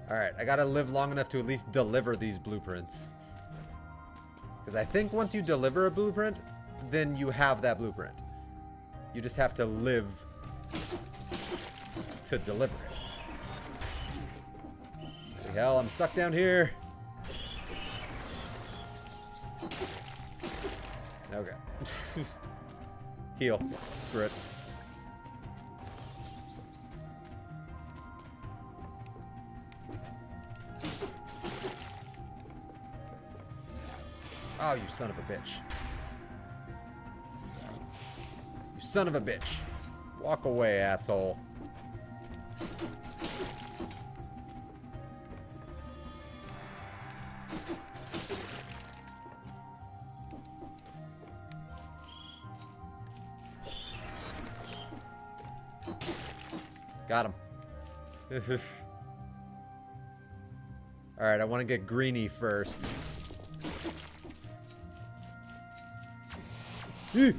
Alright, I gotta live long enough to at least deliver these blueprints. Because I think once you deliver a blueprint, then you have that blueprint. You just have to live to deliver it. Holy hell, I'm stuck down here. Okay. Heal. Screw it. Oh, you son of a bitch. You son of a bitch. Walk away, asshole. Got him. Alright, I want to get Greenie first. Alright,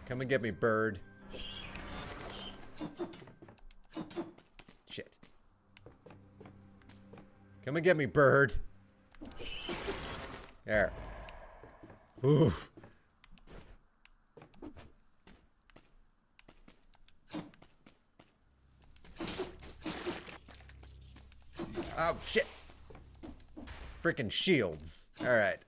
come and get me, bird. Shit. Come and get me, bird. There. Oof. Oh, shit. Freaking shields. Alright.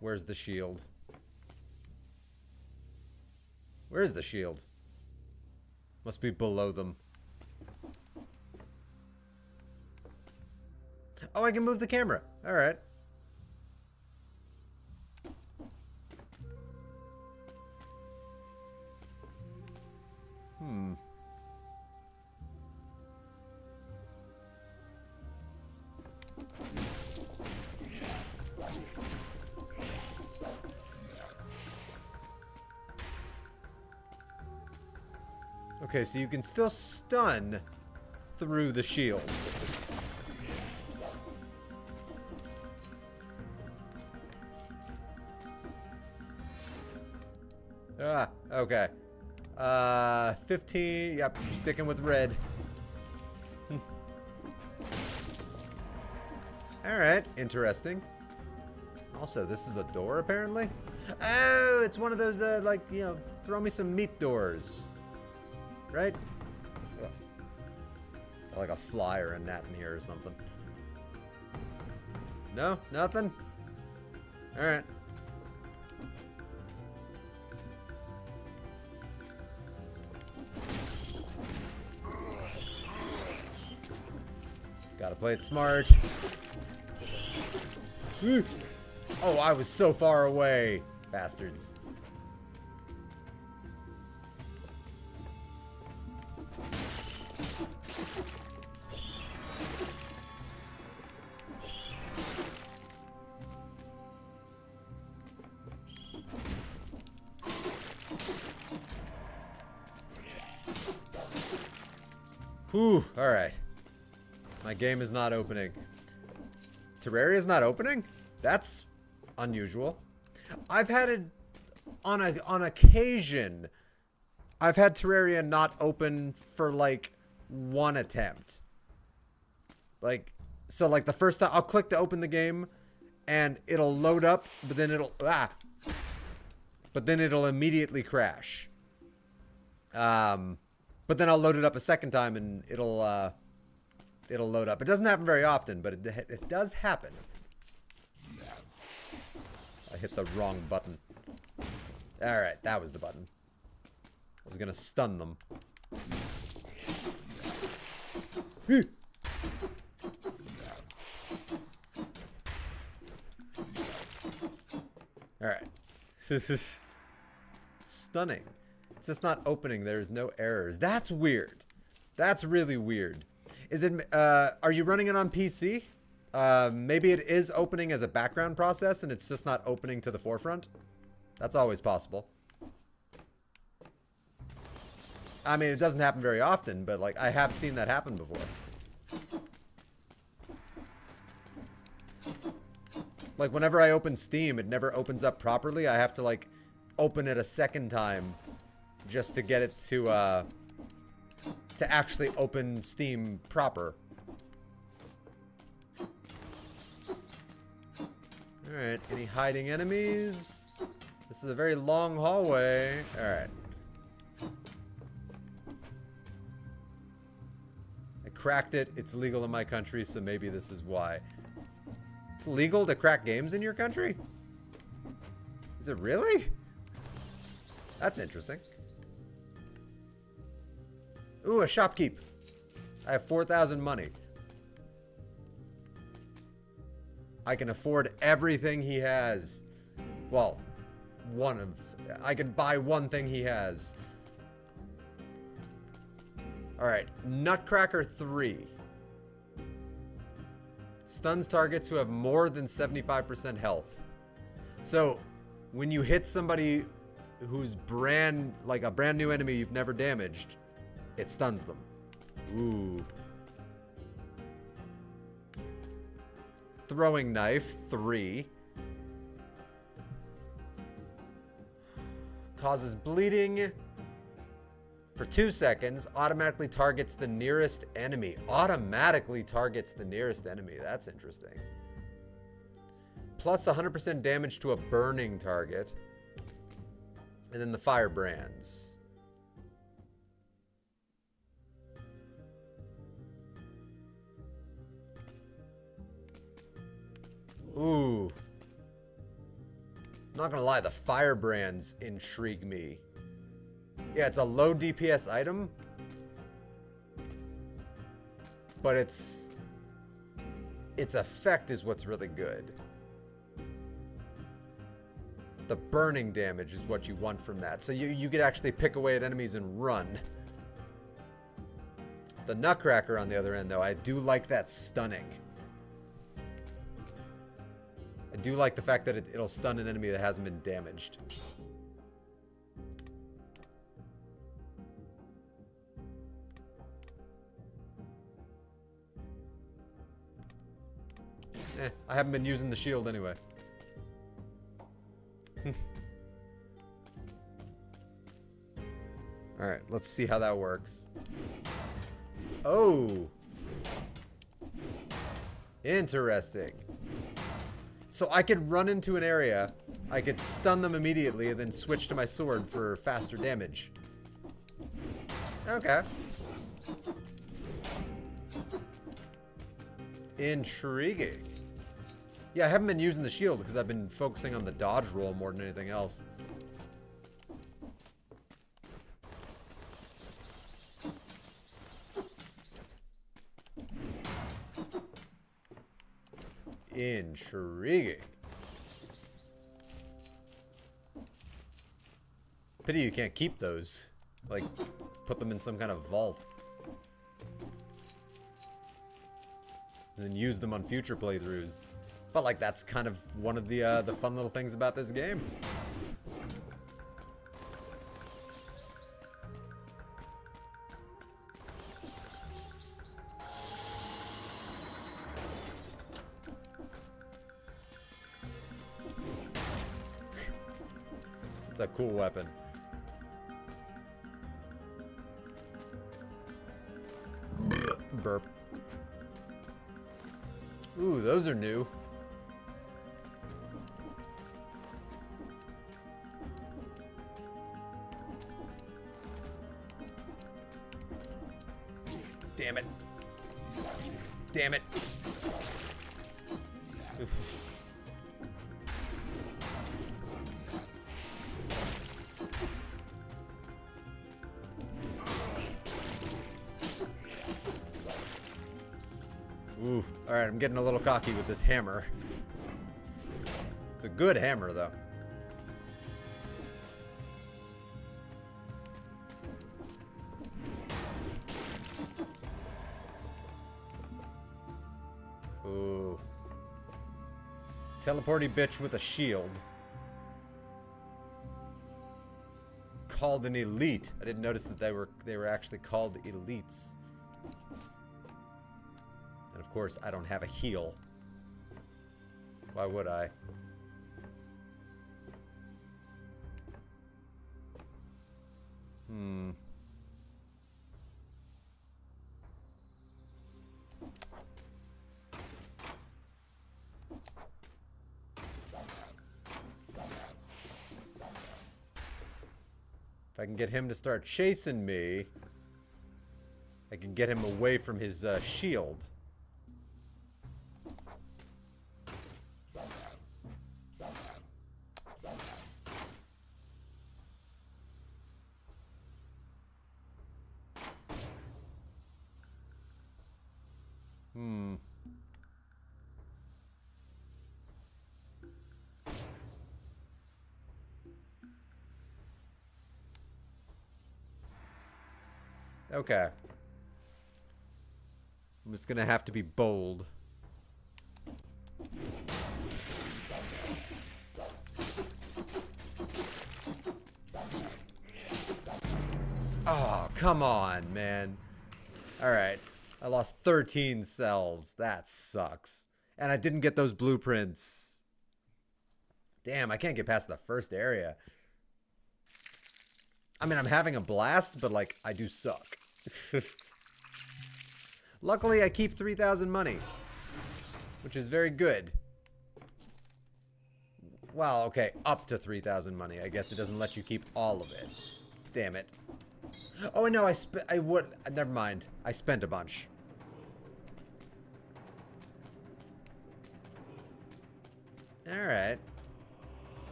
Where's the shield? Where's the shield? Must be below them. Oh, I can move the camera. Alright. Okay, so you can still stun through the shield. Ah, okay. 15, yep, sticking with red. Alright, interesting. Also, this is a door, apparently? Oh, it's one of those, like, you know, throw me some meat doors. Right? Ugh. Like a fly or a gnat in here or something. No? Nothing? Alright. Gotta play it smart. Oh, I was so far away. Bastards. Whew, alright. My game is not opening. Terraria's not opening? That's unusual. I've had it on occasion. I've had Terraria not open for like one attempt. Like, so like the first time I'll click to open the game and it'll load up, but then it'll immediately crash. But then I'll load it up a second time and it'll load up. It doesn't happen very often, but it does happen. I hit the wrong button. Alright, that was the button. I was gonna stun them. Alright. This is stunning. It's just not opening. There's no errors. That's weird. That's really weird. Is it, are you running it on PC? Maybe it is opening as a background process and it's just not opening to the forefront? That's always possible. I mean, it doesn't happen very often, but like, I have seen that happen before. Like, whenever I open Steam, it never opens up properly. I have to, like, open it a second time just to get it to actually open Steam proper. Alright, any hiding enemies? This is a very long hallway. Alright. cracked it. It's legal in my country, so maybe this is why. It's legal to crack games in your country? Is it really? That's interesting. Ooh, a shopkeep. I have 4,000 money. I can afford everything he has. Well, I can buy one thing he has. Alright, Nutcracker 3. Stuns targets who have more than 75% health. So, when you hit somebody who's like a brand new enemy you've never damaged, it stuns them. Ooh. Throwing knife 3. Causes bleeding for 2 seconds. Automatically targets the nearest enemy. Automatically targets the nearest enemy. That's interesting. Plus 100% damage to a burning target. And then the firebrands. Ooh. Not gonna lie, the firebrands intrigue me. Yeah, it's a low DPS item. But its effect is what's really good. The burning damage is what you want from that. So you could actually pick away at enemies and run. The Nutcracker, on the other end, though, I do like that stunning. I do like the fact that it'll stun an enemy that hasn't been damaged. I haven't been using the shield anyway. Alright, let's see how that works. Oh! Interesting. So I could run into an area, I could stun them immediately, and then switch to my sword for faster damage. Okay. Intriguing. Yeah, I haven't been using the shield because I've been focusing on the dodge roll more than anything else. Intriguing. Pity you can't keep those. Like, put them in some kind of vault. And then use them on future playthroughs. But like, that's kind of one of the fun little things about this game. It's a cool weapon. Burp. Ooh, those are new. Damn it. Damn it. Oof. Ooh, alright, I'm getting a little cocky with this hammer. It's a good hammer, though. Ooh. Teleporty bitch with a shield. Called an elite. I didn't notice that they were actually called elites. And of course, I don't have a heal. Why would I? If I can get him to start chasing me, I can get him away from his shield. Okay. I'm just gonna have to be bold. Oh, come on, man. Alright. I lost 13 cells. That sucks. And I didn't get those blueprints. Damn, I can't get past the first area. I mean, I'm having a blast, but, like, I do suck. Luckily, I keep 3,000 money, which is very good. Well, okay, up to 3,000 money. I guess it doesn't let you keep all of it. Damn it. Oh, no, never mind. I spent a bunch. Alright.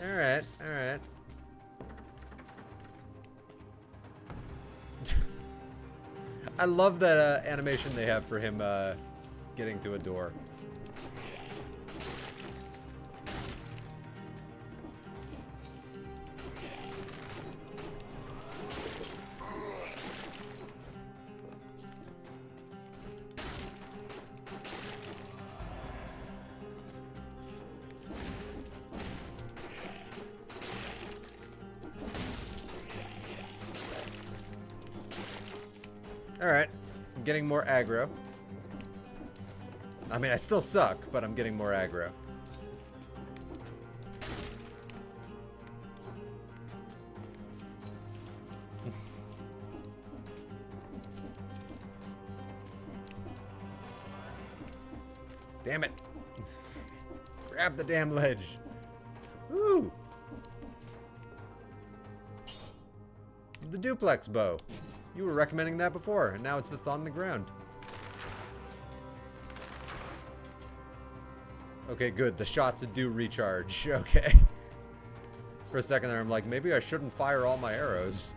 Alright, alright. I love that animation they have for him getting to a door. Alright, I'm getting more aggro. I mean, I still suck, but I'm getting more aggro. Damn it. Grab the damn ledge. Woo! The duplex bow. You were recommending that before, and now it's just on the ground. Okay, good. The shots do recharge. Okay. For a second there, I'm like, maybe I shouldn't fire all my arrows.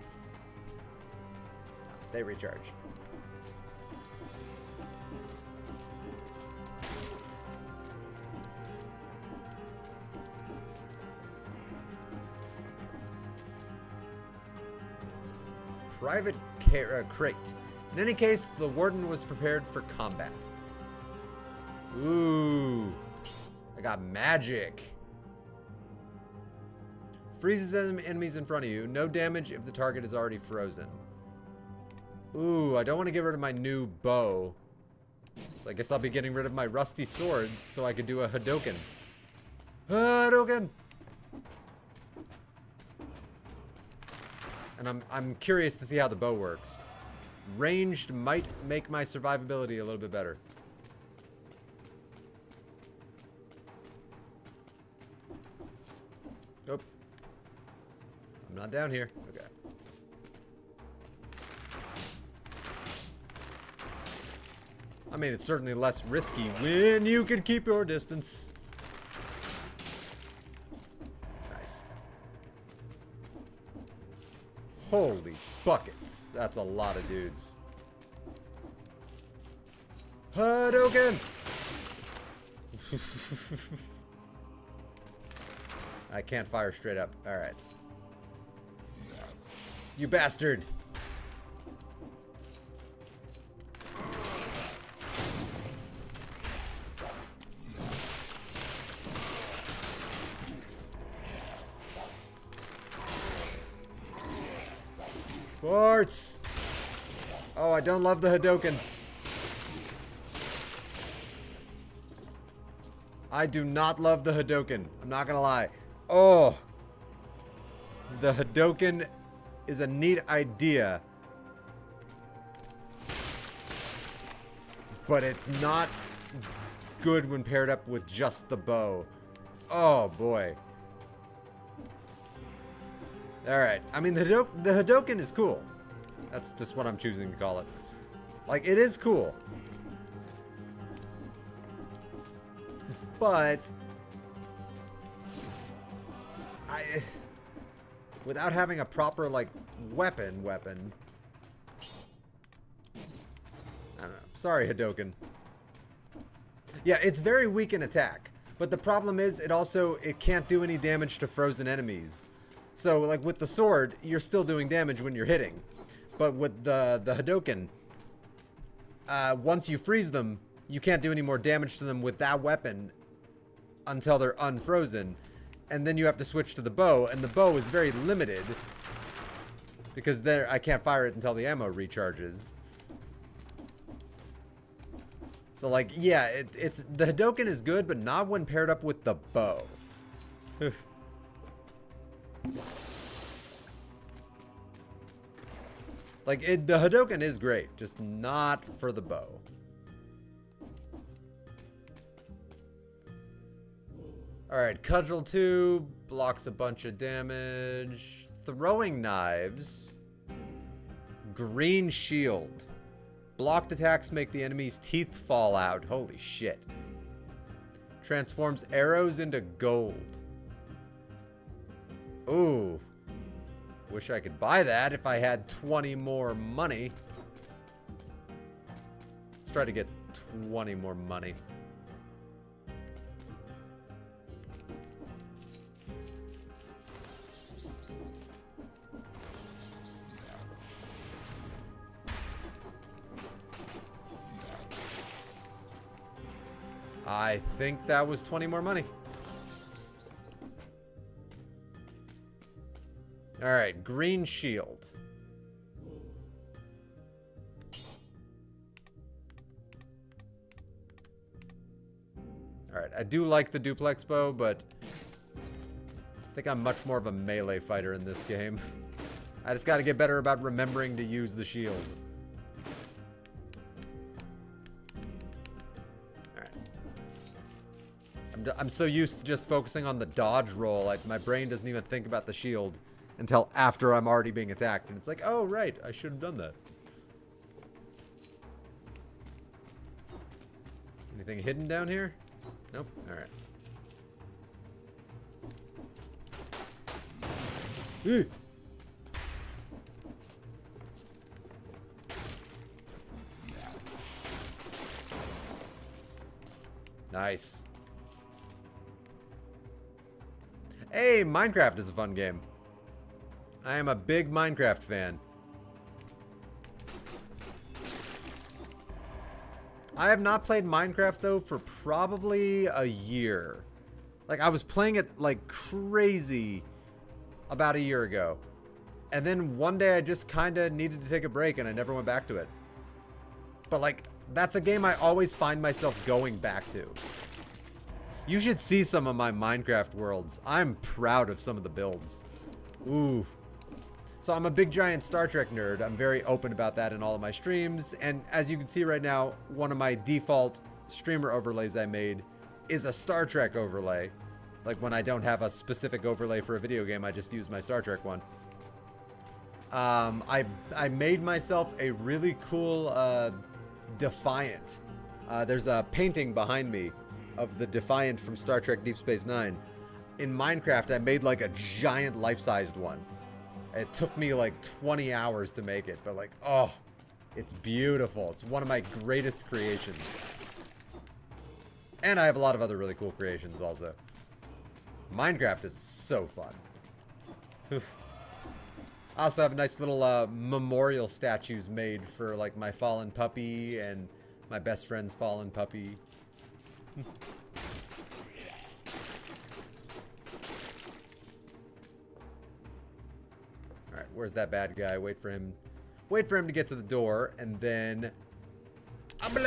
They recharge. Private crate. In any case, the warden was prepared for combat. Ooh. I got magic. Freezes enemies in front of you. No damage if the target is already frozen. Ooh, I don't want to get rid of my new bow. So I guess I'll be getting rid of my rusty sword so I could do a Hadoken. Hadoken! And I'm curious to see how the bow works. Ranged might make my survivability a little bit better. Nope. I'm not down here. Okay. I mean, it's certainly less risky when you can keep your distance. Nice. Holy buckets. That's a lot of dudes. Hadoken! I can't fire straight up. Alright. You bastard! Forts! Oh, I don't love the Hadoken. I do not love the Hadoken. I'm not gonna lie. Oh! The Hadoken is a neat idea. But it's not good when paired up with just the bow. Oh, boy. Alright. I mean, the Hadoken is cool. That's just what I'm choosing to call it. Like, it is cool. But without having a proper, like, weapon. I don't know. Sorry, Hadoken. Yeah, it's very weak in attack. But the problem is, it can't do any damage to frozen enemies. So, like, with the sword, you're still doing damage when you're hitting. But with the Hadoken, once you freeze them, you can't do any more damage to them with that weapon until they're unfrozen. And then you have to switch to the bow, and the bow is very limited because there I can't fire it until the ammo recharges. So, like, yeah, it's the Hadoken is good, but not when paired up with the bow. Like, the Hadoken is great, just not for the bow. Alright, Cudgel 2 blocks a bunch of damage. Throwing Knives. Green Shield. Blocked attacks make the enemy's teeth fall out. Holy shit. Transforms arrows into gold. Ooh. Wish I could buy that if I had 20 more money. Let's try to get 20 more money. I think that was 20 more money. Alright, Green Shield. Alright, I do like the duplex bow, but I think I'm much more of a melee fighter in this game. I just gotta get better about remembering to use the shield. I'm so used to just focusing on the dodge roll, my brain doesn't even think about the shield until after I'm already being attacked. And it's like, oh, right, I should have done that. Anything hidden down here? Nope. Alright. Nice. Hey, Minecraft is a fun game. I am a big Minecraft fan. I have not played Minecraft, though, for probably a year. Like, I was playing it like crazy about a year ago. And then one day I just kind of needed to take a break and I never went back to it. But, like, that's a game I always find myself going back to. You should see some of my Minecraft worlds. I'm proud of some of the builds. Ooh. So I'm a big giant Star Trek nerd. I'm very open about that in all of my streams. And as you can see right now, one of my default streamer overlays I made is a Star Trek overlay. Like when I don't have a specific overlay for a video game, I just use my Star Trek one. I made myself a really cool Defiant. There's a painting behind me of the Defiant from Star Trek Deep Space Nine. In Minecraft, I made like a giant life-sized one. It took me like 20 hours to make it, but like, oh, it's beautiful. It's one of my greatest creations. And I have a lot of other really cool creations also. Minecraft is so fun. I also have nice little memorial statues made for like my fallen puppy and my best friend's fallen puppy. Alright, where's that bad guy? Wait for him to get to the door, and then... Alright.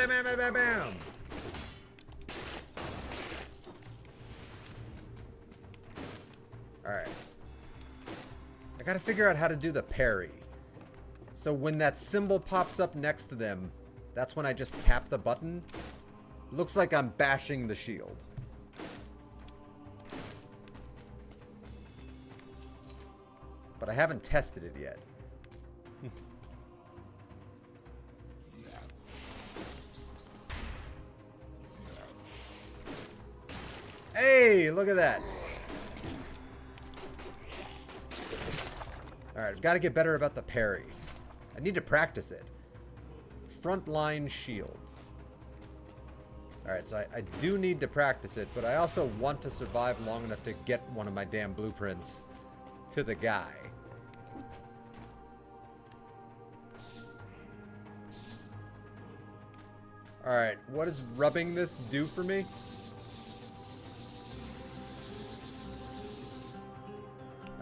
I gotta figure out how to do the parry. So when that symbol pops up next to them, that's when I just tap the button. Looks like I'm bashing the shield. But I haven't tested it yet. Hey, look at that. Alright, I've got to get better about the parry. I need to practice it. Frontline shield. Alright, so I do need to practice it, but I also want to survive long enough to get one of my damn blueprints to the guy. Alright, what does rubbing this do for me?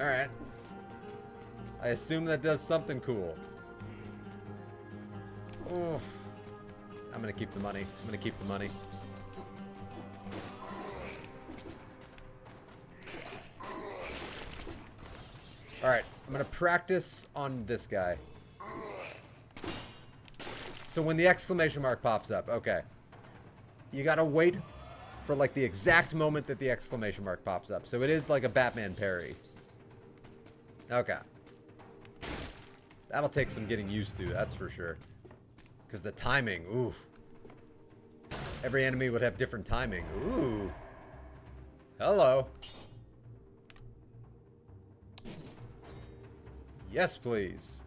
Alright. I assume that does something cool. Oof. I'm gonna keep the money. I'm gonna keep the money. Alright, I'm gonna practice on this guy. So when the exclamation mark pops up, okay. You gotta wait for like the exact moment that the exclamation mark pops up. So it is like a Batman parry. Okay. That'll take some getting used to, that's for sure. Because the timing, ooh. Every enemy would have different timing. Ooh. Hello. Yes, please.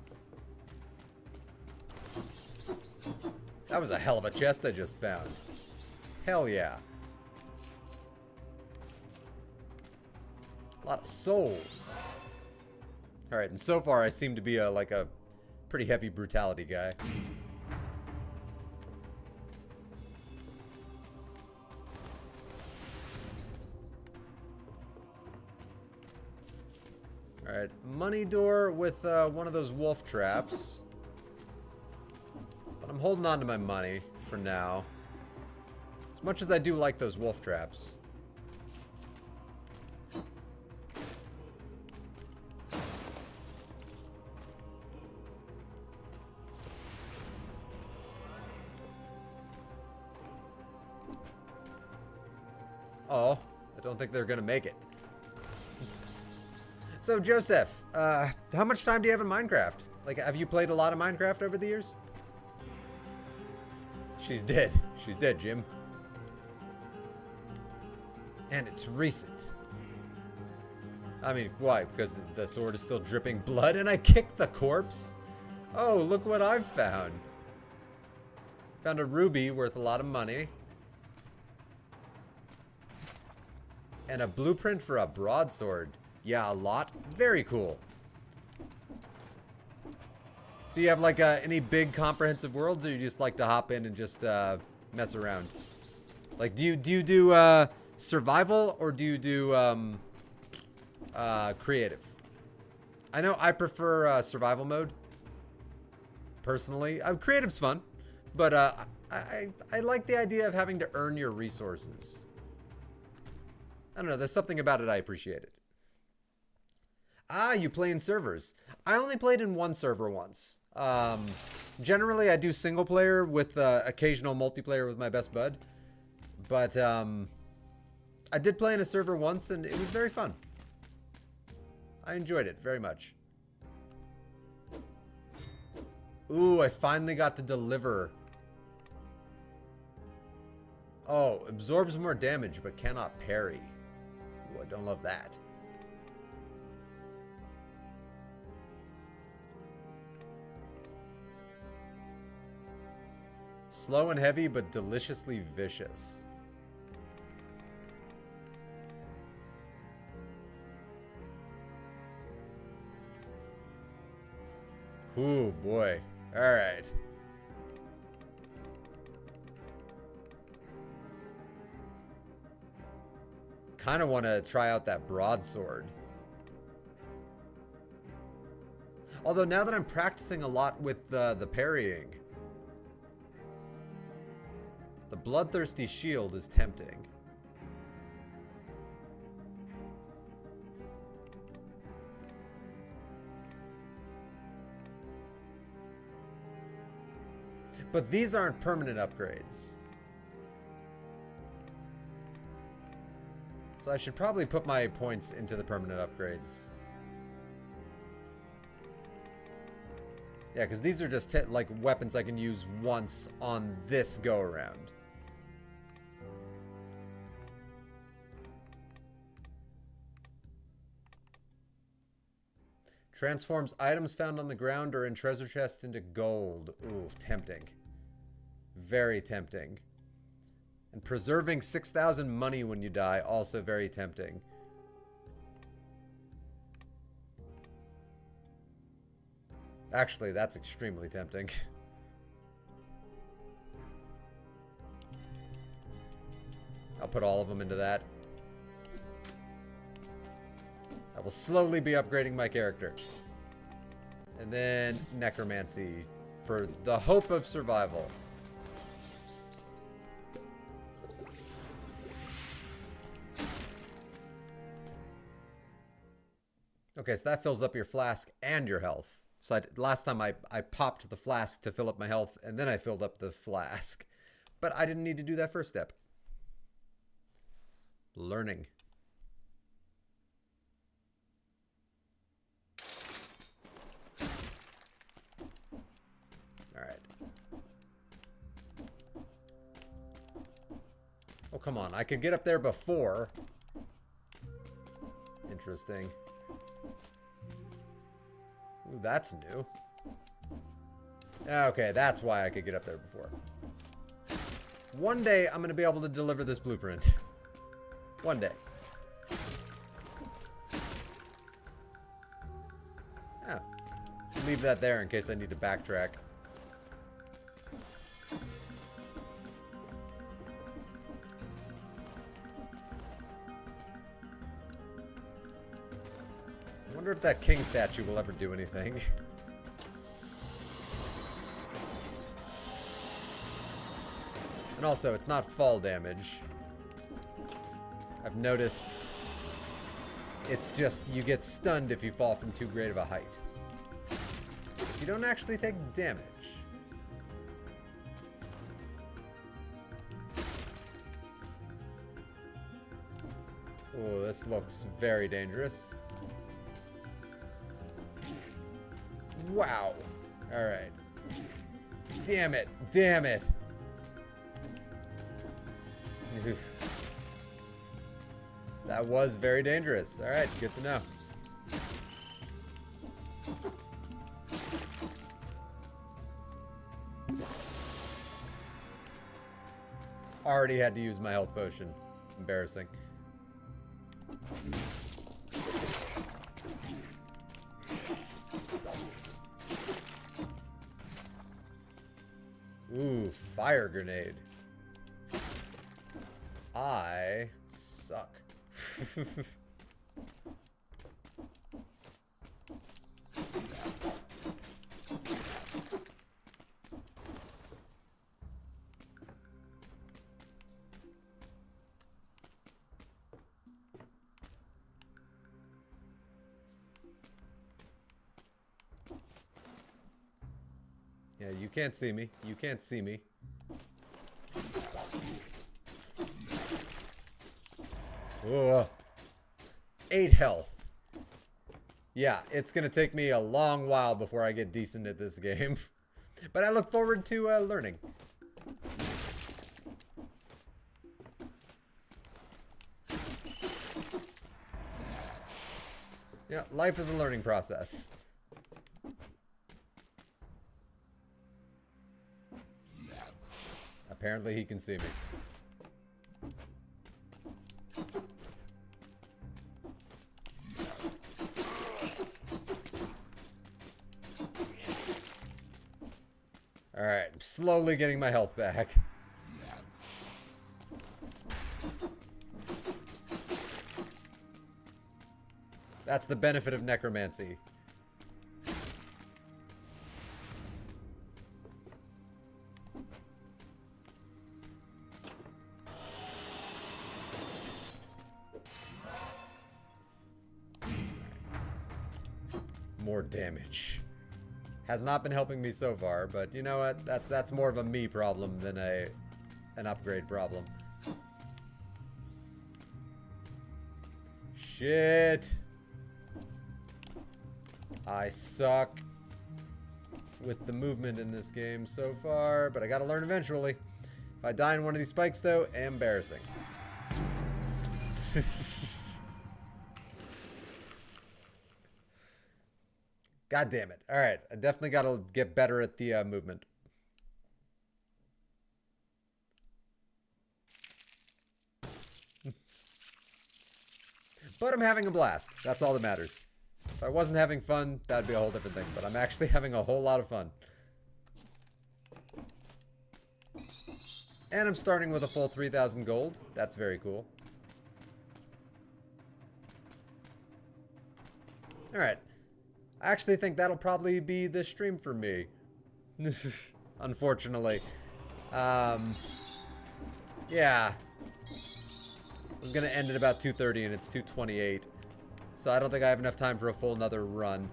That was a hell of a chest I just found. Hell yeah. A lot of souls. Alright, and so far I seem to be like a pretty heavy brutality guy. Alright, money door with one of those wolf traps. But I'm holding on to my money for now. As much as I do like those wolf traps. Oh, I don't think they're gonna make it. So, Joseph, how much time do you have in Minecraft? Like, have you played a lot of Minecraft over the years? She's dead. She's dead, Jim. And it's recent. I mean, why? Because the sword is still dripping blood and I kicked the corpse? Oh, look what I've found. Found a ruby worth a lot of money. And a blueprint for a broadsword. Yeah, a lot. Very cool. So you have like any big comprehensive worlds, or you just like to hop in and just mess around? Like, do you do survival, or do you do creative? I know I prefer survival mode. Personally, creative's fun, but I like the idea of having to earn your resources. I don't know. There's something about it I appreciate it. Ah, you play in servers. I only played in one server once. Generally, I do single player with occasional multiplayer with my best bud. But I did play in a server once, and it was very fun. I enjoyed it very much. Ooh, I finally got to deliver. Oh, absorbs more damage, but cannot parry. Ooh, I don't love that. Slow and heavy, but deliciously vicious. Ooh, boy. Alright. Kind of want to try out that broadsword. Although now that I'm practicing a lot with the parrying, the bloodthirsty shield is tempting. But these aren't permanent upgrades. So I should probably put my points into the permanent upgrades. Yeah, because these are just like weapons I can use once on this go-around. Transforms items found on the ground or in treasure chests into gold. Ooh, tempting. Very tempting. And preserving 6,000 money when you die, also very tempting. Actually, that's extremely tempting. I'll put all of them into that. I will slowly be upgrading my character. And then necromancy for the hope of survival. Okay, so that fills up your flask and your health. So last time I popped the flask to fill up my health, and then I filled up the flask. But I didn't need to do that first step. Learning. Alright. Oh, come on. I could get up there before. Interesting. Ooh, that's new. Okay, that's why I could get up there before. One day, I'm going to be able to deliver this blueprint. One day. Oh. Leave that there in case I need to backtrack. I wonder if that king statue will ever do anything. And also, it's not fall damage. I've noticed it's just you get stunned if you fall from too great of a height. You don't actually take damage. Oh, this looks very dangerous. Wow. Alright. Damn it. Damn it. That was very dangerous. Alright, good to know. Already had to use my health potion. Embarrassing. Ooh, fire grenade. I suck. Yeah, you can't see me. You can't see me. Ugh. 8 health. Yeah, it's gonna take me a long while before I get decent at this game. But I look forward to learning. Yeah, life is a learning process. Apparently he can see me. Alright, I'm slowly getting my health back. That's the benefit of necromancy. More damage. Has not been helping me so far, but you know what? That's more of a me problem than an upgrade problem. Shit. I suck with the movement in this game so far, but I gotta learn eventually. If I die in one of these spikes, though, embarrassing. God damn it. Alright, I definitely gotta get better at the movement. But I'm having a blast. That's all that matters. If I wasn't having fun, that'd be a whole different thing. But I'm actually having a whole lot of fun. And I'm starting with a full 3,000 gold. That's very cool. Alright. I actually think that'll probably be the stream for me. Unfortunately. Yeah. I was going to end at about 2:30 and it's 2:28. So I don't think I have enough time for a full another run.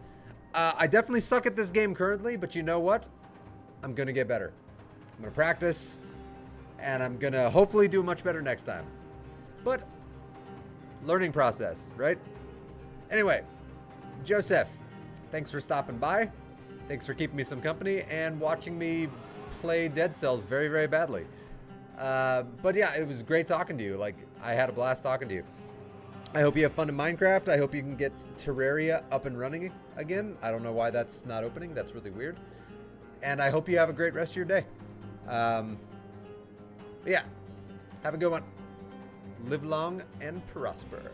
I definitely suck at this game currently, but you know what? I'm going to get better. I'm going to practice, and I'm going to hopefully do much better next time. But, learning process, right? Anyway, Joseph, thanks for stopping by. Thanks for keeping me some company and watching me play Dead Cells very, very badly. But yeah, it was great talking to you. Like, I had a blast talking to you. I hope you have fun in Minecraft. I hope you can get Terraria up and running again. I don't know why that's not opening. That's really weird. And I hope you have a great rest of your day. Yeah, have a good one. Live long and prosper.